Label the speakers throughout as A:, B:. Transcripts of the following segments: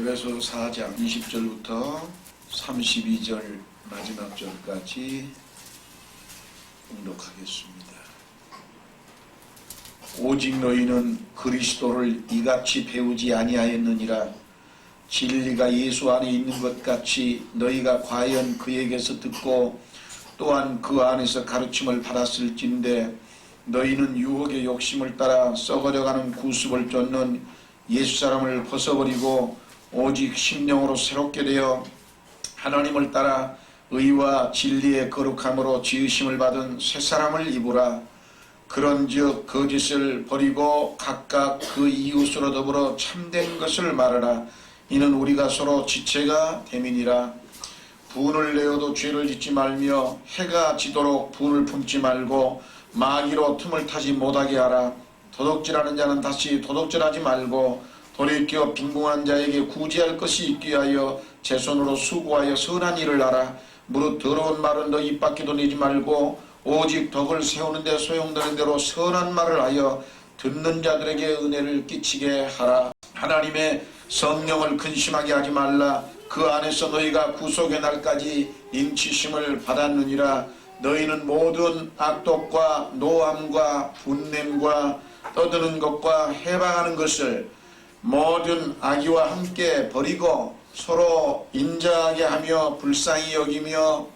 A: 에베소 4장 20절부터 32절 마지막 절까지 봉독하겠습니다. 오직 너희는 그리스도를 이같이 배우지 아니하였느니라. 진리가 예수 안에 있는 것 같이 너희가 과연 그에게서 듣고 또한 그 안에서 가르침을 받았을진데, 너희는 유혹의 욕심을 따라 썩어져가는 구습을 쫓는 예수사람을 벗어버리고 오직 심령으로 새롭게 되어 하나님을 따라 의와 진리의 거룩함으로 지으심을 받은 새사람을 입으라. 그런즉 거짓을 버리고 각각 그 이웃으로 더불어 참된 것을 말하라. 이는 우리가 서로 지체가 됨이니라. 분을 내어도 죄를 짓지 말며 해가 지도록 분을 품지 말고 마귀로 틈을 타지 못하게 하라. 도둑질하는 자는 다시 도둑질하지 말고 돌이켜 빈궁한 자에게 구제할 것이 있게 하여 제 손으로 수고하여 선한 일을 하라. 무릇 더러운 말은 너 입 밖에도 내지 말고 오직 덕을 세우는 데 소용되는 대로 선한 말을 하여 듣는 자들에게 은혜를 끼치게 하라. 하나님의 성령을 근심하게 하지 말라. 그 안에서 너희가 구속의 날까지 인치심을 받았느니라. 너희는 모든 악독과 노함과 분냄과 떠드는 것과 해방하는 것을 모든 악의와 함께 버리고 서로 인자하게 하며 불쌍히 여기며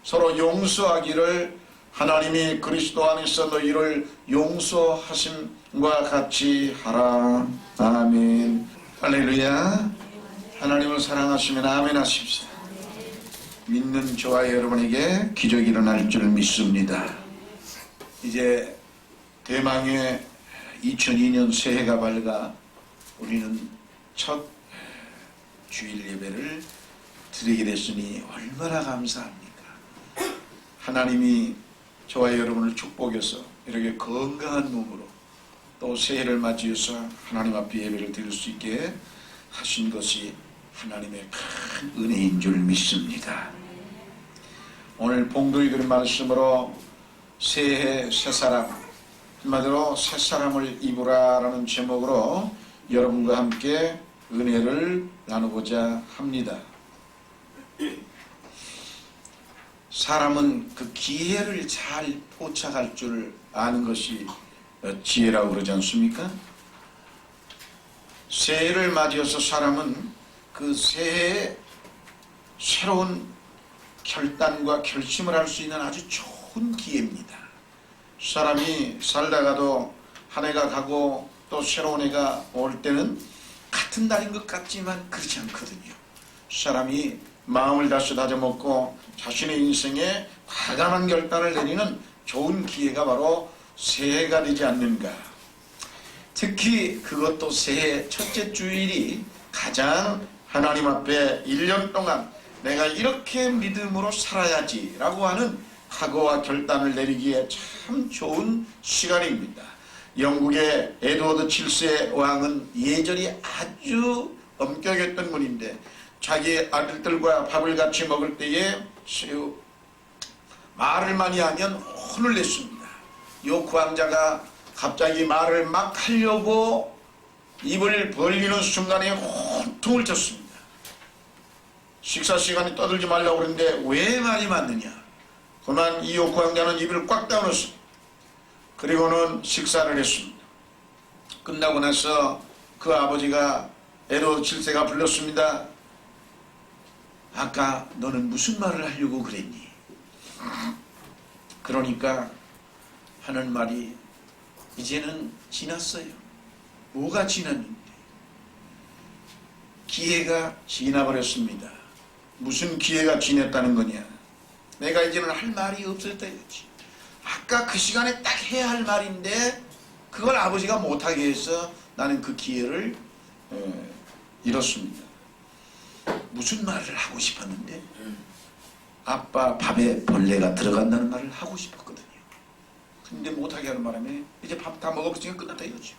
A: 서로 용서하기를 하나님이 그리스도 안에서 너희를 용서하심과 같이 하라. 아멘. 할렐루야. 하나님을 사랑하시면 아멘 하십시오. 믿는 저와 여러분에게 기적이 일어날 줄 믿습니다. 이제 대망의 2002년 새해가 밝아 우리는 첫 주일 예배를 드리게 됐으니 얼마나 감사합니까? 하나님이 저와 여러분을 축복해서 이렇게 건강한 몸으로 또 새해를 맞이해서 하나님 앞에 예배를 드릴 수 있게 하신 것이 하나님의 큰 은혜인 줄 믿습니다. 오늘 봉독이 드린 말씀으로 새해 새사람, 한마디로 새사람을 입으라 라는 제목으로 여러분과 함께 은혜를 나누고자 합니다. 사람은 그 기회를 잘 포착할 줄 아는 것이 지혜라고 그러지 않습니까? 새해를 맞이해서 사람은 그 새해에 새로운 결단과 결심을 할 수 있는 아주 좋은 기회입니다. 사람이 살다가도 한 해가 가고 또 새로운 해가 올 때는 같은 날인 것 같지만 그렇지 않거든요. 사람이 마음을 다시 다져먹고 자신의 인생에 과감한 결단을 내리는 좋은 기회가 바로 새해가 되지 않는가. 특히 그것도 새해 첫째 주일이 가장 하나님 앞에 1년 동안 내가 이렇게 믿음으로 살아야지 라고 하는 각오와 결단을 내리기에 참 좋은 시간입니다. 영국의 에드워드 7세 왕은 예절이 아주 엄격했던 분인데 자기 아들들과 밥을 같이 먹을 때에 말을 많이 하면 혼을 냈습니다. 요크 왕자가 갑자기 말을 막 하려고 입을 벌리는 순간에 혼통을 쳤습니다. 식사 시간에 떠들지 말라고 그러는데 왜 말이 많느냐. 그만 이 요크 왕자는 입을 꽉 다물었습니다. 그리고는 식사를 했습니다. 끝나고 나서 그 아버지가 에드워드 7세가 불렀습니다. 아까 너는 무슨 말을 하려고 그랬니? 그러니까 하는 말이 이제는 지났어요. 뭐가 지났는데? 기회가 지나버렸습니다. 무슨 기회가 지났다는 거냐? 내가 이제는 할 말이 없었다 이거지. 아까 그 시간에 딱 해야 할 말인데 그걸 아버지가 못하게 해서 나는 그 기회를 잃었습니다. 무슨 말을 하고 싶었는데 아빠 밥에 벌레가 들어간다는 말을 하고 싶었거든요. 근데 못하게 하는 바람에 이제 밥 다 먹어봤으니까 끝났다 이거죠.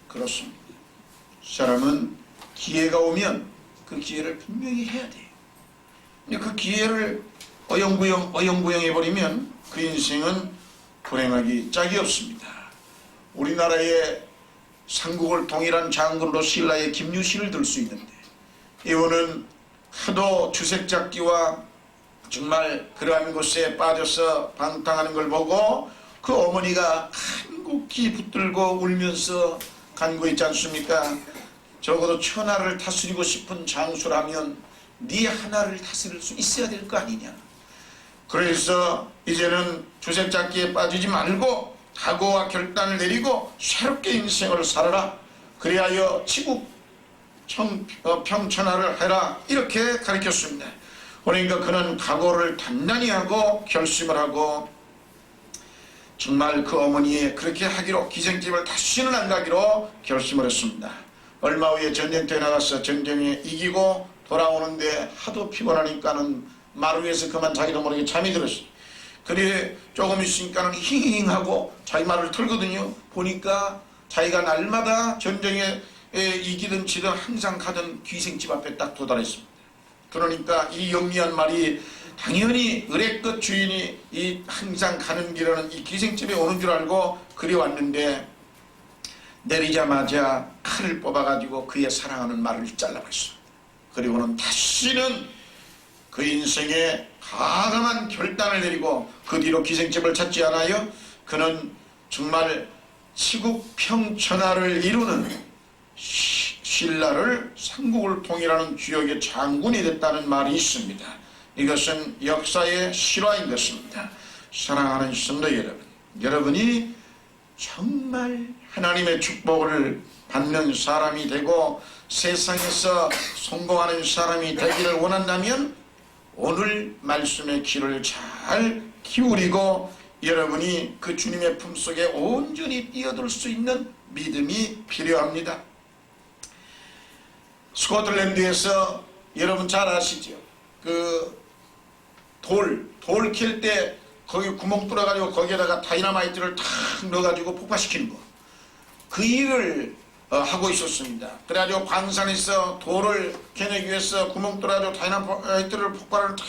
A: 그렇습니다. 사람은 기회가 오면 그 기회를 분명히 해야 돼요. 근데 그 기회를 어영부영 해버리면 그 인생은 불행하기 짝이 없습니다. 우리나라의 삼국을 통일한 장군으로 신라의 김유신을 들 수 있는데 이분은 하도 주색잡기와 정말 그러한 곳에 빠져서 방탕하는 걸 보고 그 어머니가 간곡히 붙들고 울면서 간구했지 않습니까? 적어도 천하를 다스리고 싶은 장수라면 네 하나를 다스릴 수 있어야 될 거 아니냐. 그래서 이제는 주색잡기에 빠지지 말고 각오와 결단을 내리고 새롭게 인생을 살아라. 그리하여 치국 평천하를 해라. 이렇게 가르쳤습니다. 그러니까 그는 각오를 단단히 하고 결심을 하고 정말 그 어머니의 그렇게 하기로 기생집을 다시는 안 가기로 결심을 했습니다. 얼마 후에 전쟁터에 나가서 전쟁에 이기고 돌아오는데 하도 피곤하니까는 마루 위에서 그만 자기도 모르게 잠이 들었어요. 그래 조금 있으니까는 힝힝하고 자기 말을 털거든요. 보니까 자기가 날마다 전쟁에 이기든 지든 항상 가던 귀생집 앞에 딱 도달했습니다. 그러니까 이 영리한 말이 당연히 의뢰끝 주인이 이 항상 가는 길에는 이 귀생집에 오는 줄 알고 그리 왔는데 내리자마자 칼을 뽑아가지고 그의 사랑하는 말을 잘라버렸어. 그리고는 다시는 그 인생에 과감한 결단을 내리고 그 뒤로 기생집을 찾지 않아요. 그는 정말 치국평천하를 이루는 신라를 삼국을 통일하는 주역의 장군이 됐다는 말이 있습니다. 이것은 역사의 실화인 것입니다. 사랑하는 성도 여러분, 여러분이 정말 하나님의 축복을 받는 사람이 되고 세상에서 성공하는 사람이 되기를 원한다면 오늘 말씀의 귀를 잘 기울이고 여러분이 그 주님의 품속에 온전히 뛰어들 수 있는 믿음이 필요합니다. 스코틀랜드에서 여러분 잘 아시죠? 그 돌 캘 때 거기 구멍 뚫어가지고 거기에다가 다이너마이트를 탁 넣어가지고 폭파시키는 거. 그 일을 하고 있었습니다. 그래가지고 광산에서 돌을 캐내기 위해서 구멍 뚫어가지고 다이너마이트를 폭발을 탁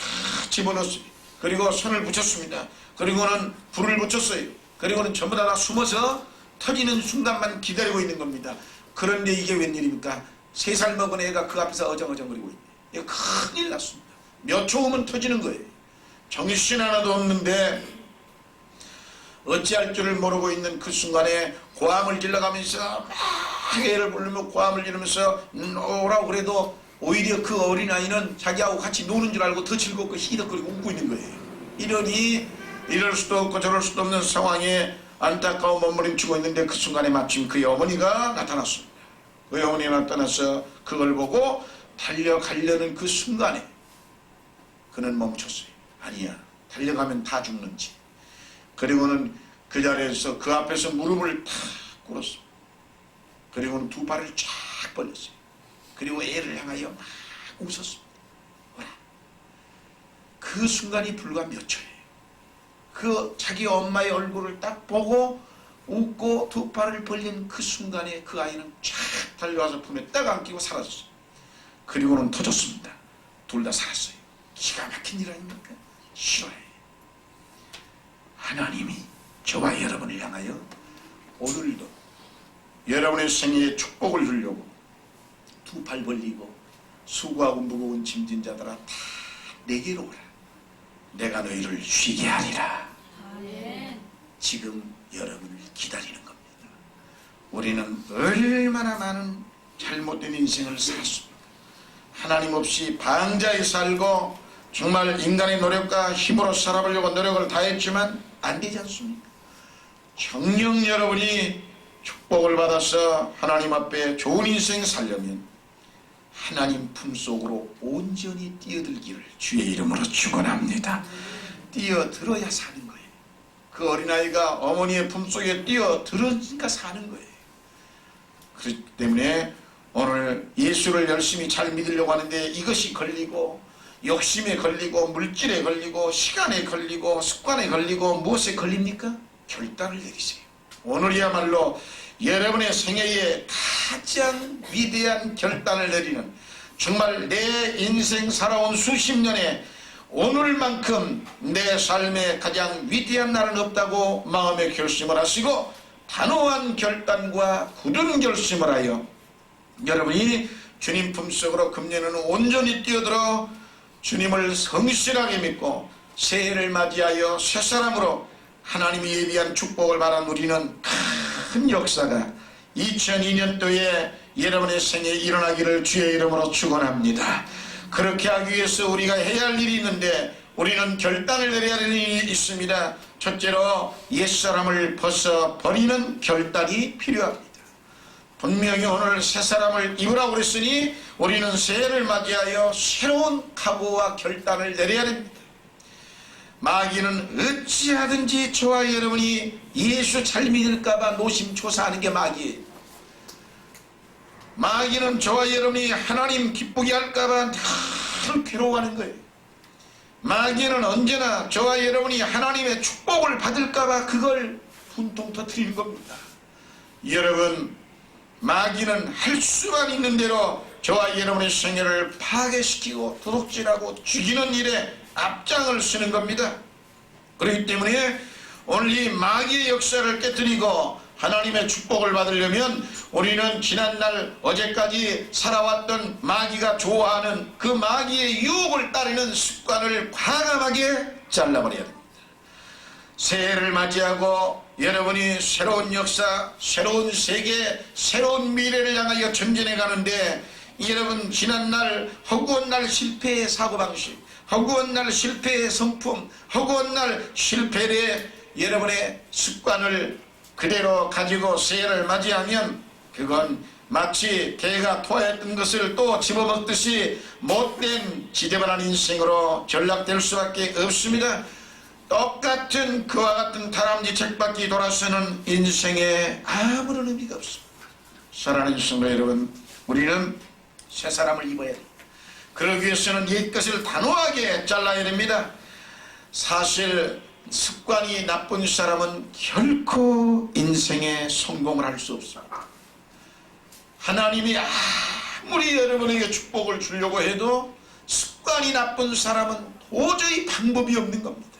A: 집어넣었어요. 그리고 선을 붙였습니다. 그리고는 불을 붙였어요. 그리고는 전부 다 숨어서 터지는 순간만 기다리고 있는 겁니다. 그런데 이게 웬일입니까? 3살 먹은 애가 그 앞에서 어정어정거리고 있네. 이거 큰일 났습니다. 몇 초 후면 터지는 거예요. 정신 하나도 없는데 어찌할 줄을 모르고 있는 그 순간에 고함을 질러가면서 막 애를 부르며 고함을 지르면서 오라고 그래도 오히려 그 어린아이는 자기하고 같이 노는 줄 알고 더 즐겁고 희덕거리고 웃고 있는 거예요. 이러니 이럴 수도 없고 저럴 수도 없는 상황에 안타까운 몸부림치고 있는데 그 순간에 마침 그의 어머니가 나타났습니다. 그의 어머니가 나타나서 그걸 보고 달려가려는 그 순간에 그는 멈췄어요. 아니야, 달려가면 다 죽는지. 그리고는 그 자리에서 그 앞에서 무릎을 탁 꿇었습니다. 그리고는 2 발을 쫙 벌렸어요. 그리고 애를 향하여 막 웃었습니다. 뭐라? 그 순간이 불과 몇 초예요. 그 자기 엄마의 얼굴을 딱 보고 웃고 2 발을 벌린 그 순간에 그 아이는 쫙 달려와서 품에 딱 안기고 사라졌어요. 그리고는 터졌습니다. 둘 다 살았어요. 기가 막힌 일 아닙니까? 실화예요. 하나님이 저와 여러분을 향하여 오늘도 여러분의 생애에 축복을 주려고 2 팔 벌리고 수고하고 무거운 짐진 자들아 다 내게로 오라. 내가 너희를 쉬게 하리라. 지금 여러분을 기다리는 겁니다. 우리는 얼마나 많은 잘못된 인생을 살았습니다. 하나님 없이 방자에 살고 정말 인간의 노력과 힘으로 살아보려고 노력을 다했지만 안 되지 않습니까? 정녕 여러분이 축복을 받아서 하나님 앞에 좋은 인생 살려면 하나님 품속으로 온전히 뛰어들기를 주의 이름으로 축원합니다. 뛰어들어야 사는 거예요. 그 어린아이가 어머니의 품속에 뛰어들으니까 사는 거예요. 그렇기 때문에 오늘 예수를 열심히 잘 믿으려고 하는데 이것이 걸리고 욕심에 걸리고 물질에 걸리고 시간에 걸리고 습관에 걸리고 무엇에 걸립니까? 결단을 내리세요. 오늘이야말로 여러분의 생애에 가장 위대한 결단을 내리는 정말 내 인생 살아온 수십 년에 오늘만큼 내 삶에 가장 위대한 날은 없다고 마음의 결심을 하시고 단호한 결단과 굳은 결심을 하여 여러분이 주님 품속으로 금년에는 온전히 뛰어들어 주님을 성실하게 믿고 새해를 맞이하여 새사람으로 하나님이 예비한 축복을 바란 우리는 큰 역사가 2002년도에 여러분의 생에 일어나기를 주의 이름으로 축원합니다. 그렇게 하기 위해서 우리가 해야 할 일이 있는데 우리는 결단을 내려야 하는 일이 있습니다. 첫째로 옛사람을 벗어버리는 결단이 필요합니다. 분명히 오늘 새사람을 입으라고 그랬으니 우리는 새해를 맞이하여 새로운 각오와 결단을 내려야 됩니다. 마귀는 어찌하든지 저와 여러분이 예수 잘 믿을까봐 노심초사하는 게 마귀예요. 마귀는 저와 여러분이 하나님 기쁘게 할까봐 늘 괴로워하는 거예요. 마귀는 언제나 저와 여러분이 하나님의 축복을 받을까봐 그걸 분통 터뜨리는 겁니다. 여러분, 마귀는 할 수만 있는 대로 저와 여러분의 생애를 파괴시키고 도둑질하고 죽이는 일에 앞장을 쓰는 겁니다. 그렇기 때문에 오늘 이 마귀의 역사를 깨뜨리고 하나님의 축복을 받으려면 우리는 지난날 어제까지 살아왔던 마귀가 좋아하는 그 마귀의 유혹을 따르는 습관을 과감하게 잘라버려야 됩니다. 새해를 맞이하고 여러분이 새로운 역사, 새로운 세계, 새로운 미래를 향하여 전진해 가는데 여러분 지난날 허구한 날 실패의 사고방식, 허구한 날 실패의 성품, 허구한 날 실패의 여러분의 습관을 그대로 가지고 새해를 맞이하면 그건 마치 개가 토했던 것을 또 집어먹듯이 못된 지저분한 인생으로 전락될 수밖에 없습니다. 똑같은 그와 같은 다람쥐 책받기 돌아서는 인생에 아무런 의미가 없습니다. 사랑하는 성도 여러분, 우리는 새 사람을 입어야 됩니다. 그러기 위해서는 옛것을 단호하게 잘라야 됩니다. 사실 습관이 나쁜 사람은 결코 인생에 성공을 할 수 없습니다. 하나님이 아무리 여러분에게 축복을 주려고 해도 습관이 나쁜 사람은 도저히 방법이 없는 겁니다.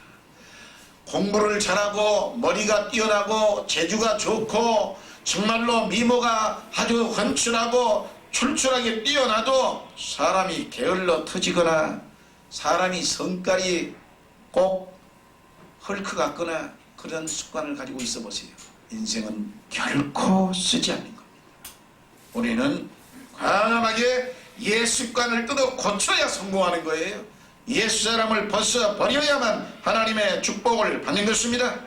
A: 공부를 잘하고 머리가 뛰어나고 재주가 좋고 정말로 미모가 아주 훤칠하고 출출하게 뛰어나도 사람이 게을러 터지거나 사람이 성깔이 꼭 헐크 같거나 그런 습관을 가지고 있어 보세요. 인생은 결코 쓰지 않는 겁니다. 우리는 과감하게 옛 습관을 뜯어 고쳐야 성공하는 거예요. 옛 사람을 벗어버려야만 하나님의 축복을 받는 것입니다.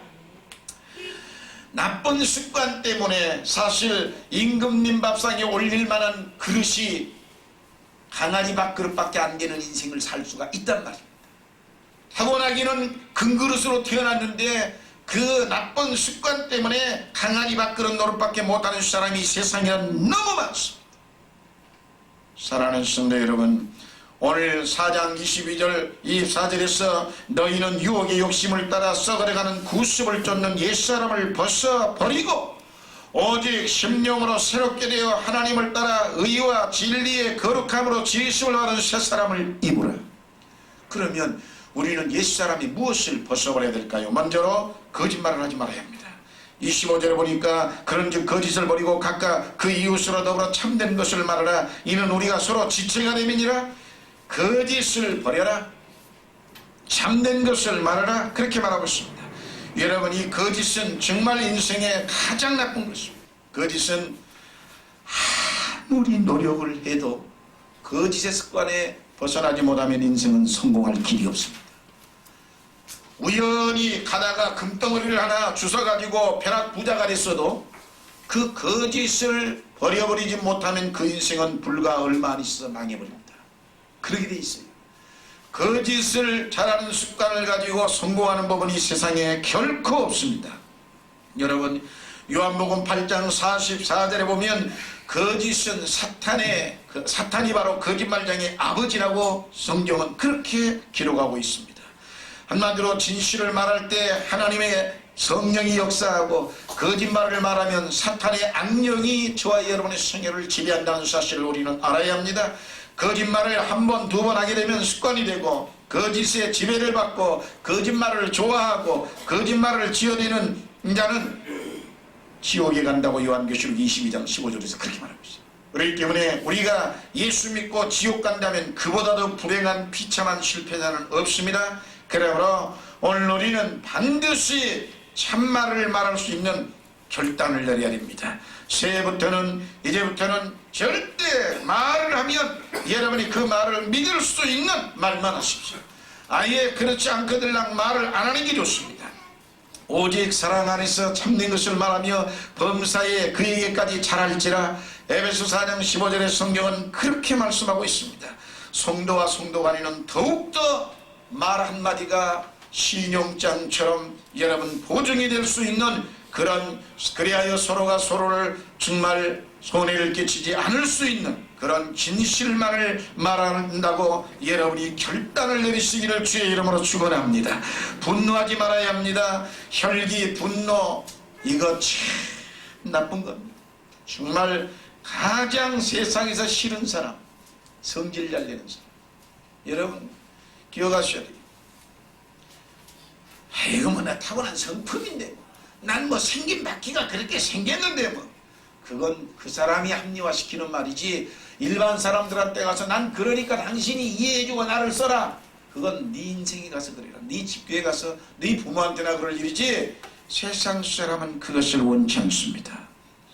A: 나쁜 습관 때문에 사실 임금님 밥상에 올릴 만한 그릇이 강아지 밥그릇밖에 안 되는 인생을 살 수가 있단 말입니다. 타고나기는 큰 그릇으로 태어났는데 그 나쁜 습관 때문에 강아지 밥그릇 노릇밖에 못하는 사람이 세상에 너무 많습니다. 사랑하는 성도 여러분, 오늘 4장 22절 24절에서 너희는 유혹의 욕심을 따라 썩어가는 구습을 쫓는 옛사람을 벗어버리고 오직 심령으로 새롭게 되어 하나님을 따라 의와 진리의 거룩함으로 지으심을 받은 새사람을 입으라. 그러면 우리는 옛사람이 무엇을 벗어버려야 될까요? 먼저로 거짓말을 하지 말아야 합니다. 25절에 보니까 그런즉 거짓을 버리고 각각 그 이웃으로 더불어 참된 것을 말하라. 이는 우리가 서로 지체가 됨이니라. 거짓을 버려라. 참된 것을 말하라. 그렇게 말하고 있습니다. 여러분, 이 거짓은 정말 인생의 가장 나쁜 것입니다. 거짓은 아무리 노력을 해도 거짓의 습관에 벗어나지 못하면 인생은 성공할 길이 없습니다. 우연히 가다가 금덩어리를 하나 주워가지고 벼락 부자가 됐어도 그 거짓을 버려버리지 못하면 그 인생은 불과 얼마 안 있어 망해버립니다. 그렇게 돼 있어요. 거짓을 잘하는 습관을 가지고 성공하는 법은 이 세상에 결코 없습니다. 여러분, 요한복음 8장 44절에 보면 거짓은 사탄이 바로 거짓말장의 아버지라고 성경은 그렇게 기록하고 있습니다. 한마디로 진실을 말할 때 하나님의 성령이 역사하고 거짓말을 말하면 사탄의 악령이 저와 여러분의 생애를 지배한다는 사실을 우리는 알아야 합니다. 거짓말을 한 번, 두 번 하게 되면 습관이 되고 거짓의 지배를 받고 거짓말을 좋아하고 거짓말을 지어내는 자는 지옥에 간다고 요한계시록 22장 15절에서 그렇게 말하고 있어요. 그렇기 때문에 우리가 예수 믿고 지옥 간다면 그보다 더 불행한 비참한 실패자는 없습니다. 그러므로 오늘 우리는 반드시 참말을 말할 수 있는 결단을 내려야 됩니다. 이제부터는 절대 말을 하면 여러분이 그 말을 믿을 수 있는 말만 하십시오. 아예 그렇지 않거들랑 말을 안 하는 게 좋습니다. 오직 사랑 안에서 참된 것을 말하며 범사에 그에게까지 잘할지라. 에베소 4장 15절의 성경은 그렇게 말씀하고 있습니다. 성도와 성도 간에는 더욱더 말 한마디가 신용장처럼 여러분 보증이 될 수 있는 그래야 서로가 서로를 정말 손해를 끼치지 않을 수 있는 그런 진실만을 말한다고 여러분이 결단을 내리시기를 주의 이름으로 축원합니다. 분노하지 말아야 합니다. 혈기, 분노, 이거 참 나쁜 겁니다. 정말 가장 세상에서 싫은 사람, 성질 잘 내는 사람. 여러분 기억하셔야 돼요. 아이고 뭐 나 타고난 성품인데 난 뭐 생긴 바퀴가 그렇게 생겼는데 뭐, 그건 그 사람이 합리화시키는 말이지 일반 사람들한테 가서 난 그러니까 당신이 이해해주고 나를 써라, 그건 네 인생에 가서 그래라. 네 집교에 가서 네 부모한테나 그럴 일이지 세상 사람은 그것을 원치 않습니다.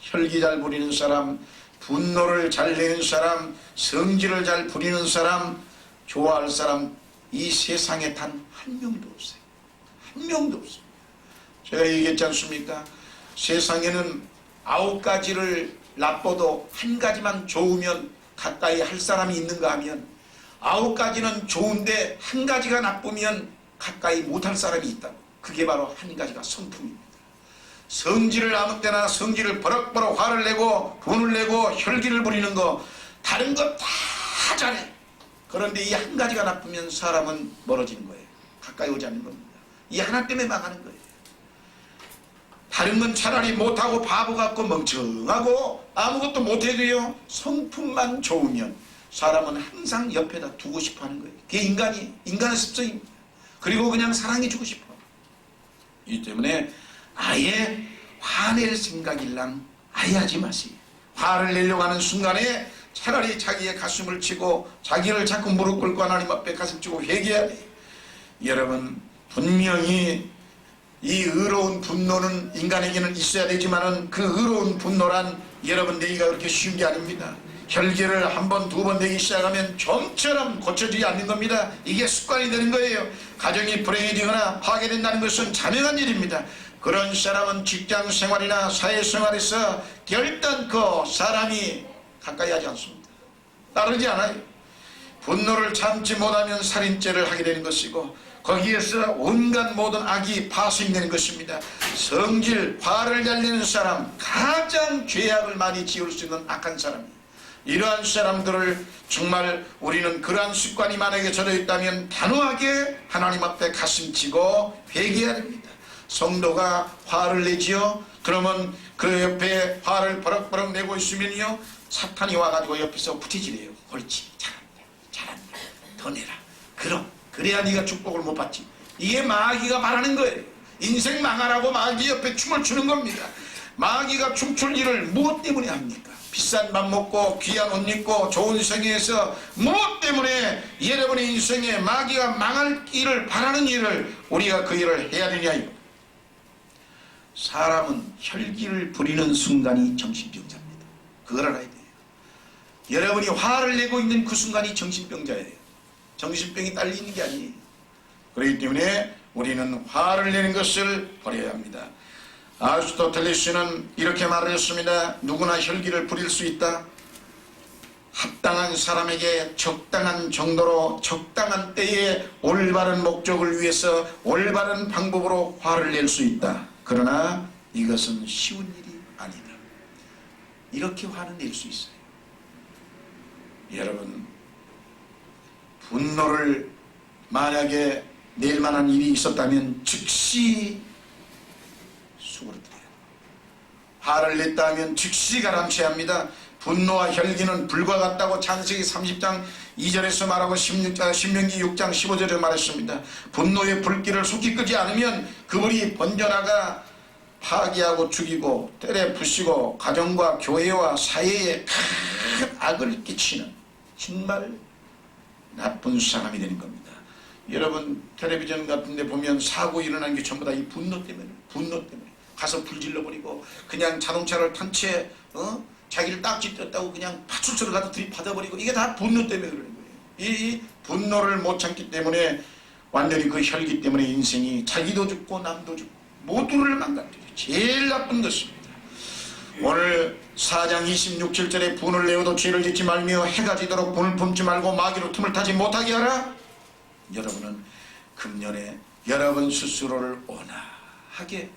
A: 혈기 잘 부리는 사람, 분노를 잘 내는 사람, 성질을 잘 부리는 사람, 좋아할 사람 이 세상에 단 한 명도 없어요. 한 명도 없어요. 제가 얘기했지 않습니까? 세상에는 9가지를 나빠도 한 가지만 좋으면 가까이 할 사람이 있는가 하면 9가지는 좋은데 한 가지가 나쁘면 가까이 못할 사람이 있다고. 그게 바로 한 가지가 성품입니다. 성질을 아무 때나 성질을 버럭버럭 화를 내고 분을 내고 혈기를 부리는 거 다른 거 다 잘해. 그런데 이 한 가지가 나쁘면 사람은 멀어지는 거예요. 가까이 오지 않는 겁니다. 이 하나 때문에 망하는 거예요. 다른 건 차라리 못하고 바보 같고 멍청하고 아무것도 못해도요 성품만 좋으면 사람은 항상 옆에다 두고 싶어 하는 거예요. 그게 인간의 습성입니다. 그리고 그냥 사랑해주고 싶어. 이 때문에 아예 화낼 생각일랑 아예 하지 마세요. 화를 내려고 하는 순간에 차라리 자기의 가슴을 치고 자기를 자꾸 무릎 꿇고 하나님 앞에 가슴 치고 회개해야 돼요. 여러분 분명히 이 의로운 분노는 인간에게는 있어야 되지만은 그 의로운 분노란 여러분 내기가 그렇게 쉬운 게 아닙니다. 혈기를 한 번, 두 번 내기 시작하면 좀처럼 고쳐지지 않는 겁니다. 이게 습관이 되는 거예요. 가정이 불행해지거나 파괴된다는 것은 자명한 일입니다. 그런 사람은 직장 생활이나 사회생활에서 결단코 사람이 가까이 하지 않습니다. 따르지 않아요. 분노를 참지 못하면 살인죄를 하게 되는 것이고 거기에서 온갖 모든 악이 파생되는 것입니다. 성질, 화를 잘 내는 사람, 가장 죄악을 많이 지을 수 있는 악한 사람이에요. 이러한 사람들을 정말 우리는 그러한 습관이 만약에 저져 있다면 단호하게 하나님 앞에 가슴치고 회개해야 됩니다. 성도가 화를 내지요. 그러면 그 옆에 화를 버럭버럭 내고 있으면요 사탄이 와가지고 옆에서 부티지래요. 옳지, 잘한다, 더 내라. 그래야 네가 축복을 못 받지. 이게 마귀가 말하는 거예요. 인생 망하라고 마귀 옆에 춤을 추는 겁니다. 마귀가 춤출 일을 무엇 때문에 합니까? 비싼 밥 먹고 귀한 옷 입고 좋은 생애에서 무엇 때문에 여러분의 인생에 마귀가 망할 일을 바라는 일을 우리가 그 일을 해야 되냐요. 사람은 혈기를 부리는 순간이 정신병자입니다. 그걸 알아야 돼요. 여러분이 화를 내고 있는 그 순간이 정신병자예요. 정신병이 딸리는 게 아니에요. 그렇기 때문에 우리는 화를 내는 것을 버려야 합니다. 아리스토텔레스는 이렇게 말했습니다. 누구나 혈기를 부릴 수 있다. 합당한 사람에게 적당한 정도로 적당한 때에 올바른 목적을 위해서 올바른 방법으로 화를 낼 수 있다. 그러나 이것은 쉬운 일이 아니다. 이렇게 화는 낼 수 있어요. 여러분 분노를 만약에 낼 만한 일이 있었다면 즉시 수그러뜨려요. 화를 냈다면 즉시 가라앉혀야 합니다. 분노와 혈기는 불과 같다고 창세기 30장 2절에서 말하고 신명기 6장 15절에 말했습니다. 분노의 불길을 속히 끄지 않으면 그 불이 번져나가 파괴하고 죽이고 때려 부시고 가정과 교회와 사회에 큰 악을 끼치는 정말 나쁜 사람이 되는 겁니다. 여러분 텔레비전 같은 데 보면 사고 일어나는 게 전부 다 이 분노 때문에 가서 불질러버리고 그냥 자동차를 탄 채 자기를 딱지 떴다고 그냥 파출소를 가서 들이받아버리고 이게 다 분노 때문에 그러는 거예요. 이 분노를 못 참기 때문에 완전히 그 혈기 때문에 인생이 자기도 죽고 남도 죽고 모두를 망가뜨려 제일 나쁜 것입니다. 오늘 4장 26절에 분을 내어도 죄를 짓지 말며 해가 지도록 분을 품지 말고 마귀로 틈을 타지 못하게 하라. 여러분은 금년에 여러분 스스로를 온화하게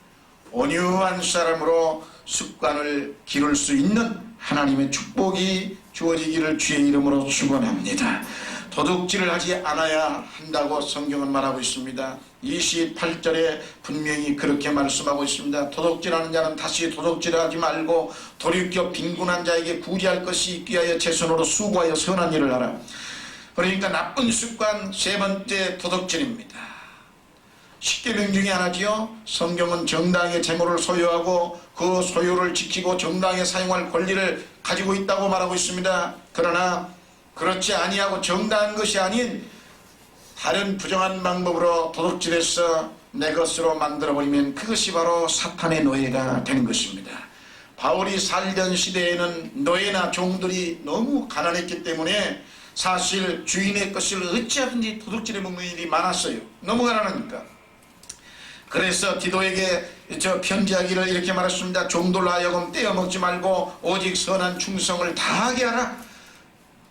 A: 온유한 사람으로 습관을 기를 수 있는 하나님의 축복이 주어지기를 주의 이름으로 축원합니다. 도둑질을 하지 않아야 한다고 성경은 말하고 있습니다. 28절에 분명히 그렇게 말씀하고 있습니다. 도둑질하는 자는 다시 도둑질하지 말고 돌이켜 빈곤한 자에게 구제할 것이 있기 위하여 제 손으로 수고하여 선한 일을 하라. 그러니까 나쁜 습관 세 번째 도둑질입니다. 10계명 중에 하나지요. 성경은 정당의 재물을 소유하고 그 소유를 지키고 정당에 사용할 권리를 가지고 있다고 말하고 있습니다. 그러나 그렇지 아니하고 정당한 것이 아닌 다른 부정한 방법으로 도둑질해서 내 것으로 만들어버리면 그것이 바로 사탄의 노예가 되는 것입니다. 바울이 살던 시대에는 노예나 종들이 너무 가난했기 때문에 사실 주인의 것을 어찌하든지 도둑질해 먹는 일이 많았어요. 너무 가난하니까. 그래서 디도에게 편지하기를 이렇게 말했습니다. 종들로 하여금 떼어먹지 말고 오직 선한 충성을 다하게 하라.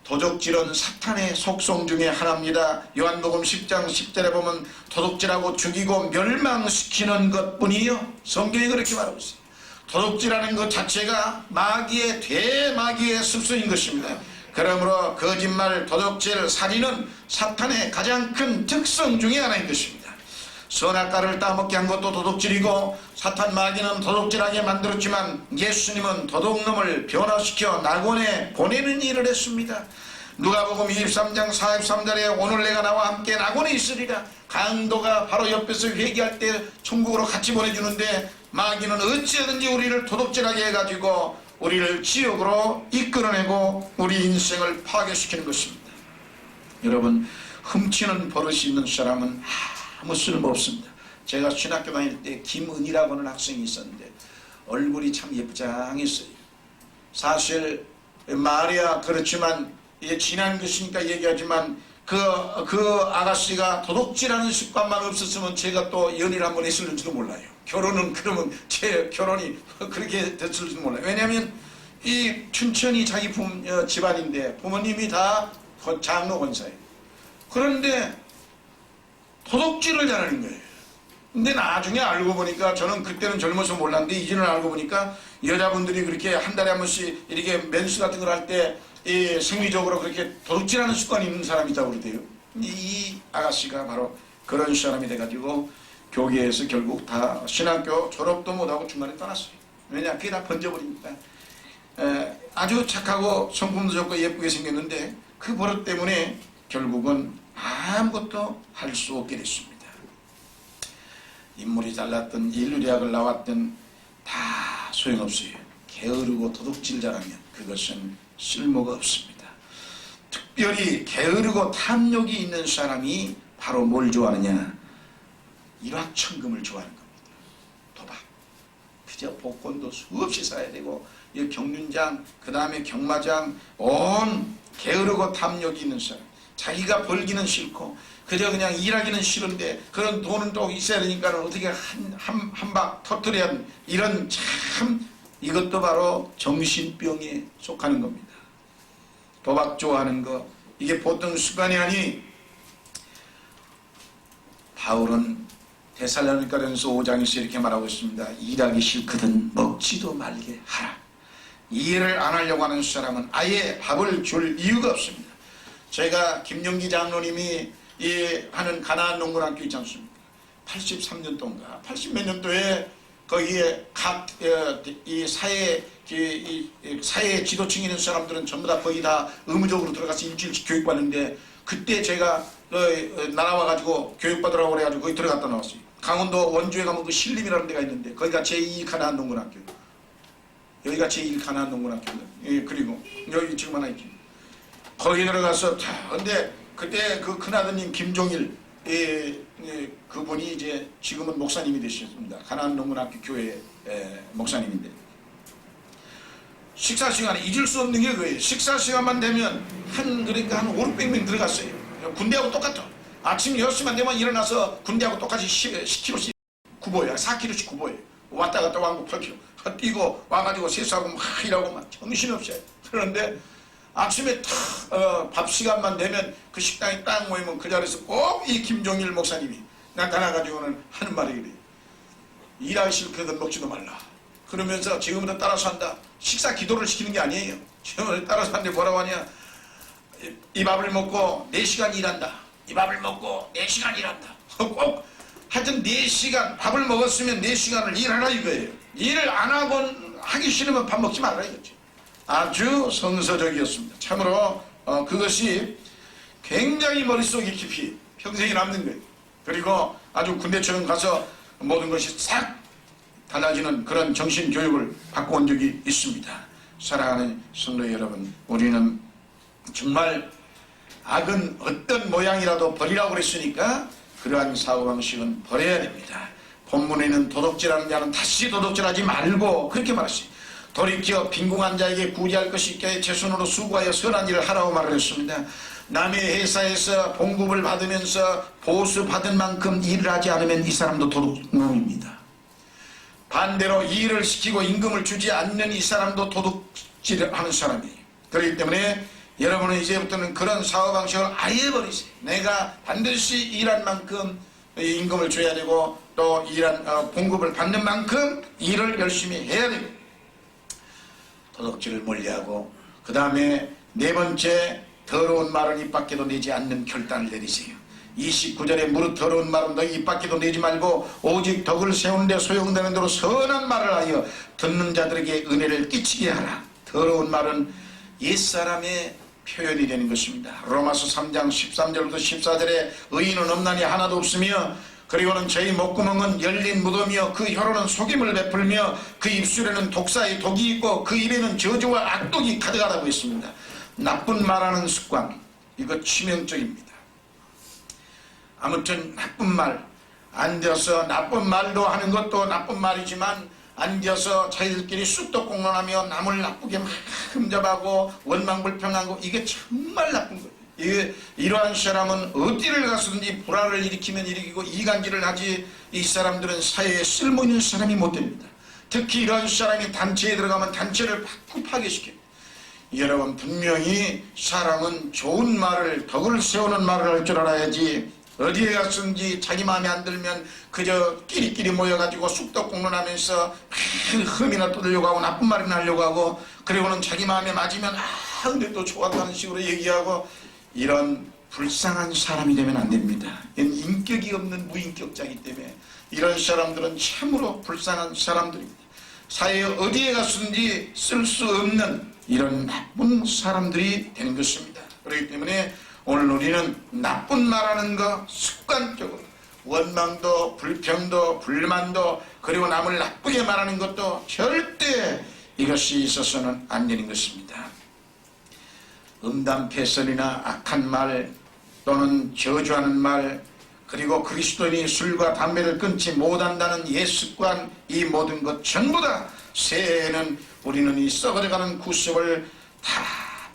A: 도둑질은 사탄의 속성 중에 하나입니다. 요한복음 10장 10절에 보면 도둑질하고 죽이고 멸망시키는 것뿐이요. 성경이 그렇게 말하고 있어요. 도둑질하는 것 자체가 마귀의 대마귀의 습성인 것입니다. 그러므로 거짓말, 도둑질, 살인은 사탄의 가장 큰 특성 중에 하나인 것입니다. 선악과를 따먹게 한 것도 도둑질이고 사탄 마귀는 도둑질하게 만들었지만 예수님은 도둑놈을 변화시켜 낙원에 보내는 일을 했습니다. 누가복음 23장 43절에 오늘 내가 나와 함께 낙원에 있으리라. 강도가 바로 옆에서 회개할 때 천국으로 같이 보내주는데 마귀는 어찌하든지 우리를 도둑질하게 해가지고 우리를 지옥으로 이끌어내고 우리 인생을 파괴시키는 것입니다. 여러분 훔치는 버릇이 있는 사람은 아무 쓸모없습니다. 제가 신학교 다닐 때 김은희라고 하는 학생이 있었는데 얼굴이 참 예쁘장했어요. 사실 말이야 그렇지만 지난 것이니까 얘기하지만 그 아가씨가 도둑질하는 습관만 없었으면 제가 또 연애를 한번 했을지도 몰라요. 결혼은 그러면 제 결혼이 그렇게 됐을지도 몰라요. 왜냐하면 이 춘천이 자기 집안인데 부모님이 다 장로 권사예요. 그런데 도둑질을 잘하는 거예요. 근데 나중에 알고 보니까 저는 그때는 젊어서 몰랐는데 이제는 알고 보니까 여자분들이 그렇게 한 달에 한 번씩 이렇게 맨수 같은 걸 할 때 생리적으로 그렇게 도둑질하는 습관이 있는 사람이 있다고 그러대요. 이 아가씨가 바로 그런 사람이 돼가지고 교계에서 결국 다 신학교 졸업도 못하고 중간에 떠났어요. 왜냐 그게 다 번져버리니까. 아주 착하고 성품도 좋고 예쁘게 생겼는데 그 버릇 때문에 결국은 아무것도 할 수 없게 됐습니다. 인물이 잘났던 인류대학을 나왔던 다 소용없어요. 게으르고 도둑질 잘하면 그것은 쓸모가 없습니다. 특별히 게으르고 탐욕이 있는 사람이 바로 뭘 좋아하느냐? 일확천금을 좋아하는 겁니다. 도박. 그저 복권도 수없이 사야 되고 이 경륜장 그 다음에 경마장 온 게으르고 탐욕이 있는 사람. 자기가 벌기는 싫고 그저 그냥 일하기는 싫은데 그런 돈은 또 있어야 되니까 어떻게 한 박 터뜨려야 하는 이런 참 이것도 바로 정신병에 속하는 겁니다. 도박 좋아하는 거 이게 보통 습관이 아니. 바울은 데살로니가전서 5장에서 이렇게 말하고 있습니다. 일하기 싫거든 먹지도 말게 하라. 이해를 안 하려고 하는 사람은 아예 밥을 줄 이유가 없습니다. 제가 김영기 장로님이 하는 가나안 농군학교 있지 않습니까? 83년도인가 80몇 년도에 거기에 각 이 사회 지도층에 있는 사람들은 전부 다 거의 다 의무적으로 들어가서 일주일씩 교육받는데 그때 제가 날아와 가지고 교육받으라고 그래가지고 거기 들어갔다 나왔어요. 강원도 원주에 가면 그 신림이라는 데가 있는데 거기가 제2 가나안 농군학교, 여기가 제1 가나안 농군학교거든. 예, 그리고 여기 지금 하나 있지. 거기 들어가서 근데 그때 그 큰아드님 김종일 그분이 이제 지금은 목사님이 되셨습니다. 가나안 농군학교 교회 목사님인데, 식사 시간에 잊을 수 없는 게 그거예요. 식사 시간만 되면 그러니까 한 5, 600명 들어갔어요. 군대하고 똑같아. 아침 6시만 되면 일어나서 군대하고 똑같이 10km씩 구보야. 4km씩 구보예요. 왔다 갔다 왕복 8km 뛰고 와가지고 세수하고 막 일하고 막 정신없어요. 그런데 아침에 밥 시간만 되면 그 식당에 딱 모이면 그 자리에서 꼭 이 김종일 목사님이 나타나가지고는 하는 말이 그래요. 일하기 싫거든 먹지도 말라. 그러면서 지금부터 따라서 한다. 식사 기도를 시키는 게 아니에요. 지금부터 따라서 하는데 뭐라고 하냐. 이 밥을 먹고 4시간 일한다. 이 밥을 먹고 4시간 일한다. 꼭 하여튼 4시간 밥을 먹었으면 4시간을 일하라 이거예요. 일을 안 하고 하기 싫으면 밥 먹지 말라 이거죠. 아주 성서적이었습니다. 참으로 그것이 굉장히 머릿속에 깊이 평생이 남는 거예요. 그리고 아주 군대처럼 가서 모든 것이 싹 달라지는 그런 정신교육을 받고 온 적이 있습니다. 사랑하는 성도 여러분, 우리는 정말 악은 어떤 모양이라도 버리라고 그랬으니까 그러한 사고방식은 버려야 됩니다. 본문에는 도둑질하는 자는 다시 도둑질하지 말고 그렇게 말했어요. 돌이켜 빈궁한 자에게 구제할 것이 있게 제 손으로 수고하여 선한 일을 하라고 말을 했습니다. 남의 회사에서 봉급을 받으면서 보수 받은 만큼 일을 하지 않으면 이 사람도 도둑놈입니다. 반대로 일을 시키고 임금을 주지 않는 이 사람도 도둑질을 하는 사람이에요. 그렇기 때문에 여러분은 이제부터는 그런 사고방식을 아예 버리세요. 내가 반드시 일한 만큼 임금을 줘야 되고 또 일한 봉급을 받는 만큼 일을 열심히 해야 됩니다. 도둑질을 멀리하고 그 다음에 네 번째, 더러운 말은 입 밖에도 내지 않는 결단을 내리세요. 29절에 무릇 더러운 말은 너희 입 밖에도 내지 말고 오직 덕을 세우는 데 소용되는 대로 선한 말을 하여 듣는 자들에게 은혜를 끼치게 하라. 더러운 말은 옛사람의 표현이 되는 것입니다. 로마서 3장 13절부터 14절에 의인은 없나니 하나도 없으며 그리고는 저희 목구멍은 열린 무덤이요 그 혀로는 속임을 베풀며 그 입술에는 독사의 독이 있고 그 입에는 저주와 악독이 가득하다고 했습니다. 나쁜 말하는 습관, 이거 치명적입니다. 아무튼 나쁜 말, 앉아서 나쁜 말도 하는 것도 나쁜 말이지만 앉아서 자기들끼리 쑥떡 공론하며 남을 나쁘게 막 흠잡하고 원망불평하고 이게 정말 나쁜 거예요. 이러한 사람은 어디를 가서든지 불화를 일으키면 일으키고 이간질을 하지 이 사람들은 사회에 쓸모있는 사람이 못 됩니다. 특히 이런 사람이 단체에 들어가면 단체를 파괴시켜요. 여러분 분명히 사람은 좋은 말을 덕을 세우는 말을 할 줄 알아야지 어디에 갔든지 자기 마음에 안 들면 그저 끼리끼리 모여가지고 쑥떡공론하면서 흠이나 떠들려고 하고 나쁜 말이나 하려고 하고 그리고는 자기 마음에 맞으면 근데 또 좋았다는 식으로 얘기하고 이런 불쌍한 사람이 되면 안 됩니다. 인격이 없는 무인격자이기 때문에 이런 사람들은 참으로 불쌍한 사람들입니다. 사회에 어디에 갔든지 쓸 수 없는 이런 나쁜 사람들이 되는 것입니다. 그렇기 때문에 오늘 우리는 나쁜 말하는 거 습관적으로 원망도 불평도 불만도 그리고 남을 나쁘게 말하는 것도 절대 이것이 있어서는 안 되는 것입니다. 음담패설이나 악한 말 또는 저주하는 말 그리고 그리스도인이 술과 담배를 끊지 못한다는 옛습관 이 모든 것 전부 다 새해에는 우리는 이 썩어져가는 구습을 다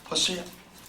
A: 벗어야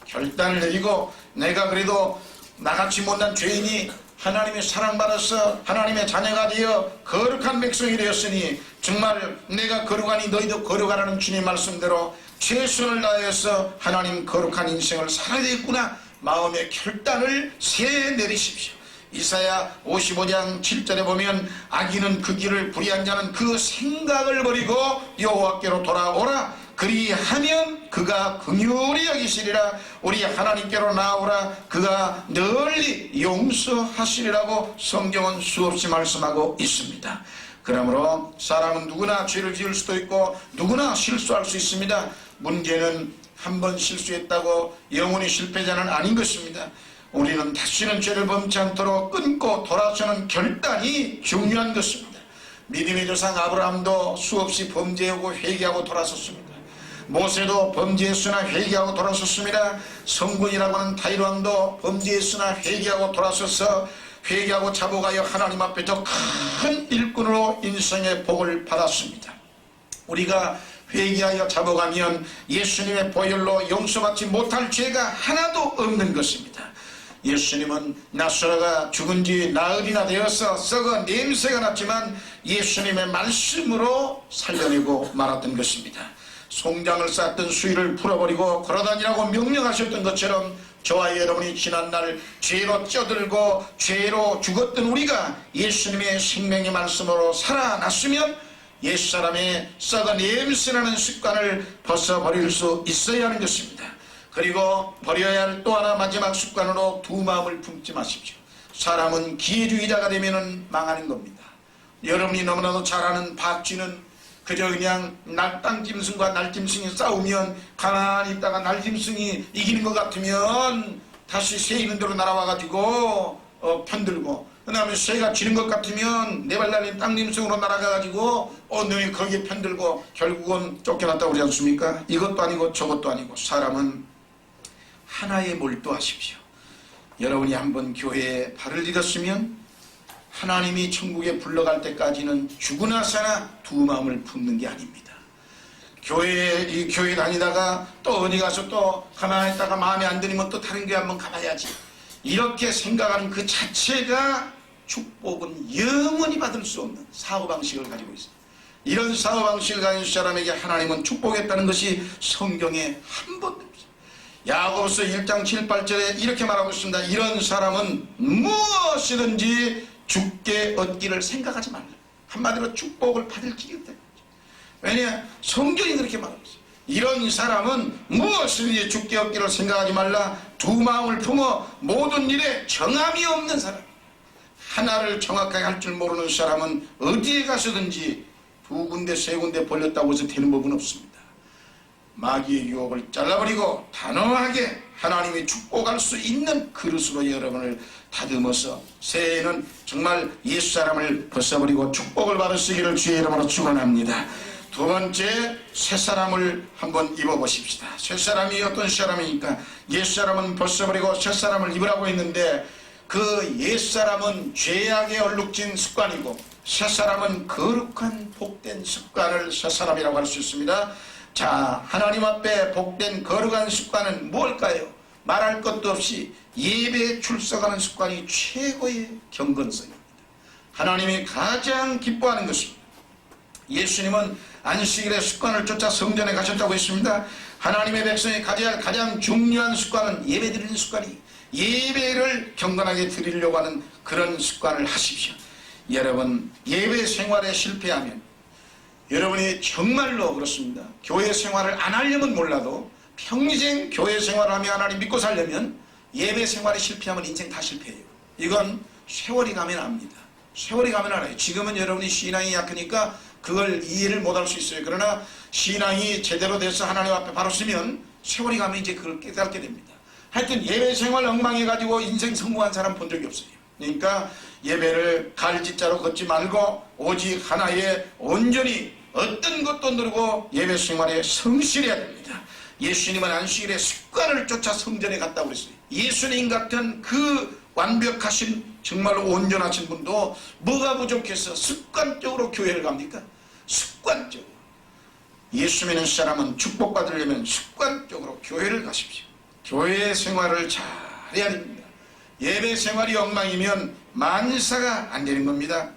A: 결단을 내리고 내가 그래도 나같이 못난 죄인이 하나님의 사랑받아서 하나님의 자녀가 되어 거룩한 백성이 되었으니 정말 내가 거룩하니 너희도 거룩하라는 주님 말씀대로 최선을 다해서 하나님 거룩한 인생을 살아야 되겠구나 마음의 결단을 새해 내리십시오. 이사야 55장 7절에 보면 악인은 그 길을 불의한 자는 그 생각을 버리고 여호와께로 돌아오라 그리하면 그가 긍휼히 여기시리라 우리 하나님께로 나오라 그가 널리 용서하시리라고 성경은 수없이 말씀하고 있습니다. 그러므로 사람은 누구나 죄를 지을 수도 있고 누구나 실수할 수 있습니다. 문제는 한 번 실수했다고 영원히 실패자는 아닌 것입니다. 우리는 다시는 죄를 범치 않도록 끊고 돌아서는 결단이 중요한 것입니다. 믿음의 조상 아브라함도 수없이 범죄하고 회개하고 돌아섰습니다. 모세도 범죄했으나 회개하고 돌아섰습니다. 성군이라고 하는 다윗 왕도 범죄했으나 회개하고 돌아서서 회개하고 자복하여 하나님 앞에 더 큰 일꾼으로 인생의 복을 받았습니다. 우리가 회개하여 자복하면 예수님의 보혈로 용서받지 못할 죄가 하나도 없는 것입니다. 예수님은 나사로가 죽은 지 나흘이나 되어서 썩어 냄새가 났지만 예수님의 말씀으로 살려내고 말았던 것입니다. 송장을 쌌던 수위를 풀어버리고 걸어다니라고 명령하셨던 것처럼 저와 여러분이 지난날 죄로 쪄들고 죄로 죽었던 우리가 예수님의 생명의 말씀으로 살아났으면 옛사람의 썩어 냄새나는 습관을 벗어버릴 수 있어야 하는 것입니다. 그리고 버려야 할 또 하나 마지막 습관으로 두 마음을 품지 마십시오. 사람은 기회주의자가 되면 망하는 겁니다. 여러분이 너무나도 잘 아는 박쥐는 그저 그냥 날땅짐승과 날짐승이 싸우면 가만히 있다가 날짐승이 이기는 것 같으면 다시 새 있는 대로 날아와가지고 편들고, 그 다음에 새가 지는 것 같으면 네발 달린 땅짐승으로 날아가가지고 너희 거기에 편들고 결국은 쫓겨났다고 그러지 않습니까? 이것도 아니고 저것도 아니고 사람은 하나에 몰두하십시오. 여러분이 한번 교회에 발을 디뎠으면 하나님이 천국에 불러갈 때까지는 죽으나서나 두 마음을 품는 게 아닙니다. 교회 다니다가 또 어디 가서 또 가만히 있다가 마음에 안 들면 또 다른 교회 한번 가봐야지, 이렇게 생각하는 그 자체가 축복은 영원히 받을 수 없는 사고방식을 가지고 있습니다. 이런 사고방식을 가진 사람에게 하나님은 축복했다는 것이 성경에 한 번도 없습니다. 야고보서 1장 7, 8절에 이렇게 말하고 있습니다. 이런 사람은 무엇이든지 죽게 얻기를 생각하지 말라. 한마디로 축복을 받을 길이 없다. 왜냐? 성경이 그렇게 말하고 있어요. 이런 사람은 무엇이든지 죽게 얻기를 생각하지 말라. 두 마음을 품어 모든 일에 정함이 없는 사람, 하나를 정확하게 할 줄 모르는 사람은 어디에 가서든지 두 군데 세 군데 벌렸다고 해서 되는 법은 없습니다. 마귀의 유혹을 잘라버리고 단호하게 하나님이 축복할 수 있는 그릇으로 여러분을 다듬어서 새해에는 정말 옛사람을 벗어버리고 축복을 받으시기를 주의 이름으로 축원합니다. 두 번째, 새사람을 한번 입어보십시다. 새사람이 어떤 사람이니까 옛사람은 벗어버리고 새사람을 입으라고 했는데 그 옛사람은 죄악에 얼룩진 습관이고 새사람은 거룩한 복된 습관을 새사람이라고 할 수 있습니다. 자, 하나님 앞에 복된 거룩한 습관은 뭘까요? 말할 것도 없이 예배에 출석하는 습관이 최고의 경건성입니다. 하나님이 가장 기뻐하는 것입니다. 예수님은 안식일의 습관을 쫓아 성전에 가셨다고 했습니다. 하나님의 백성이 가져야 할 가장 중요한 습관은 예배 드리는 습관이, 예배를 경건하게 드리려고 하는 그런 습관을 하십시오. 여러분, 예배 생활에 실패하면 여러분이 정말로 그렇습니다. 교회 생활을 안 하려면 몰라도 평생 교회 생활을 하며 하나님 믿고 살려면 예배 생활에 실패하면 인생 다 실패해요. 이건 세월이 가면 압니다. 세월이 가면 알아요. 지금은 여러분이 신앙이 약하니까 그걸 이해를 못할 수 있어요. 그러나 신앙이 제대로 돼서 하나님 앞에 바로 서면 세월이 가면 이제 그걸 깨닫게 됩니다. 하여튼 예배 생활 엉망해가지고 인생 성공한 사람 본 적이 없어요. 그러니까 예배를 갈짓자로 걷지 말고 오직 하나에 온전히 어떤 것도 누르고 예배 생활에 성실해야 됩니다. 예수님은 안식일에 습관을 쫓아 성전에 갔다고 그랬어요. 예수님 같은 그 완벽하신 정말로 온전하신 분도 뭐가 부족해서 습관적으로 교회를 갑니까? 습관적으로. 예수 믿는 사람은 축복받으려면 습관적으로 교회를 가십시오. 교회 생활을 잘해야 됩니다. 예배 생활이 엉망이면 만사가 안 되는 겁니다.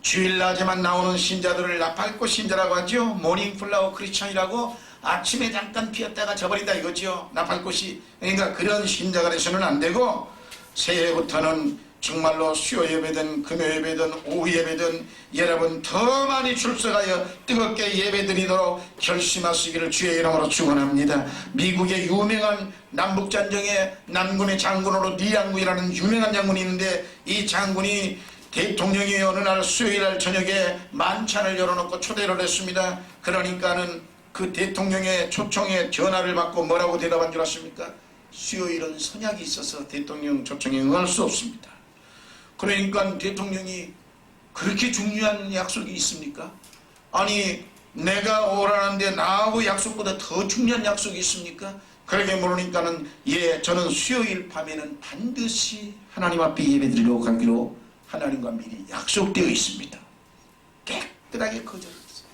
A: 주일낮에만 나오는 신자들을 나팔꽃 신자라고 하죠. 모닝플라워 크리스천이라고 아침에 잠깐 피었다가 져버린다 이거죠. 나팔꽃이. 그러니까 그런 신자가 돼서는 안 되고 새해부터는 정말로 수요 예배든 금요 예배든 오후 예배든 여러분 더 많이 출석하여 뜨겁게 예배드리도록 결심하시기를 주의 이름으로 축원합니다. 미국의 유명한 남북전쟁의 남군의 장군으로 리 장군이라는 유명한 장군이 있는데 이 장군이 대통령이 어느 날 수요일날 저녁에 만찬을 열어놓고 초대를 했습니다. 그러니까는 그 대통령의 초청에 전화를 받고 뭐라고 대답한 줄 아십니까? 수요일은 선약이 있어서 대통령 초청에 응할 수 없습니다. 그러니까 대통령이 그렇게 중요한 약속이 있습니까? 아니 내가 오라는데 나하고 약속보다 더 중요한 약속이 있습니까? 그렇게 물으니까는 예, 저는 수요일 밤에는 반드시 하나님 앞에 예배드리러 가기로 하나님과 미리 약속되어 있습니다. 깨끗하게 거절했어요.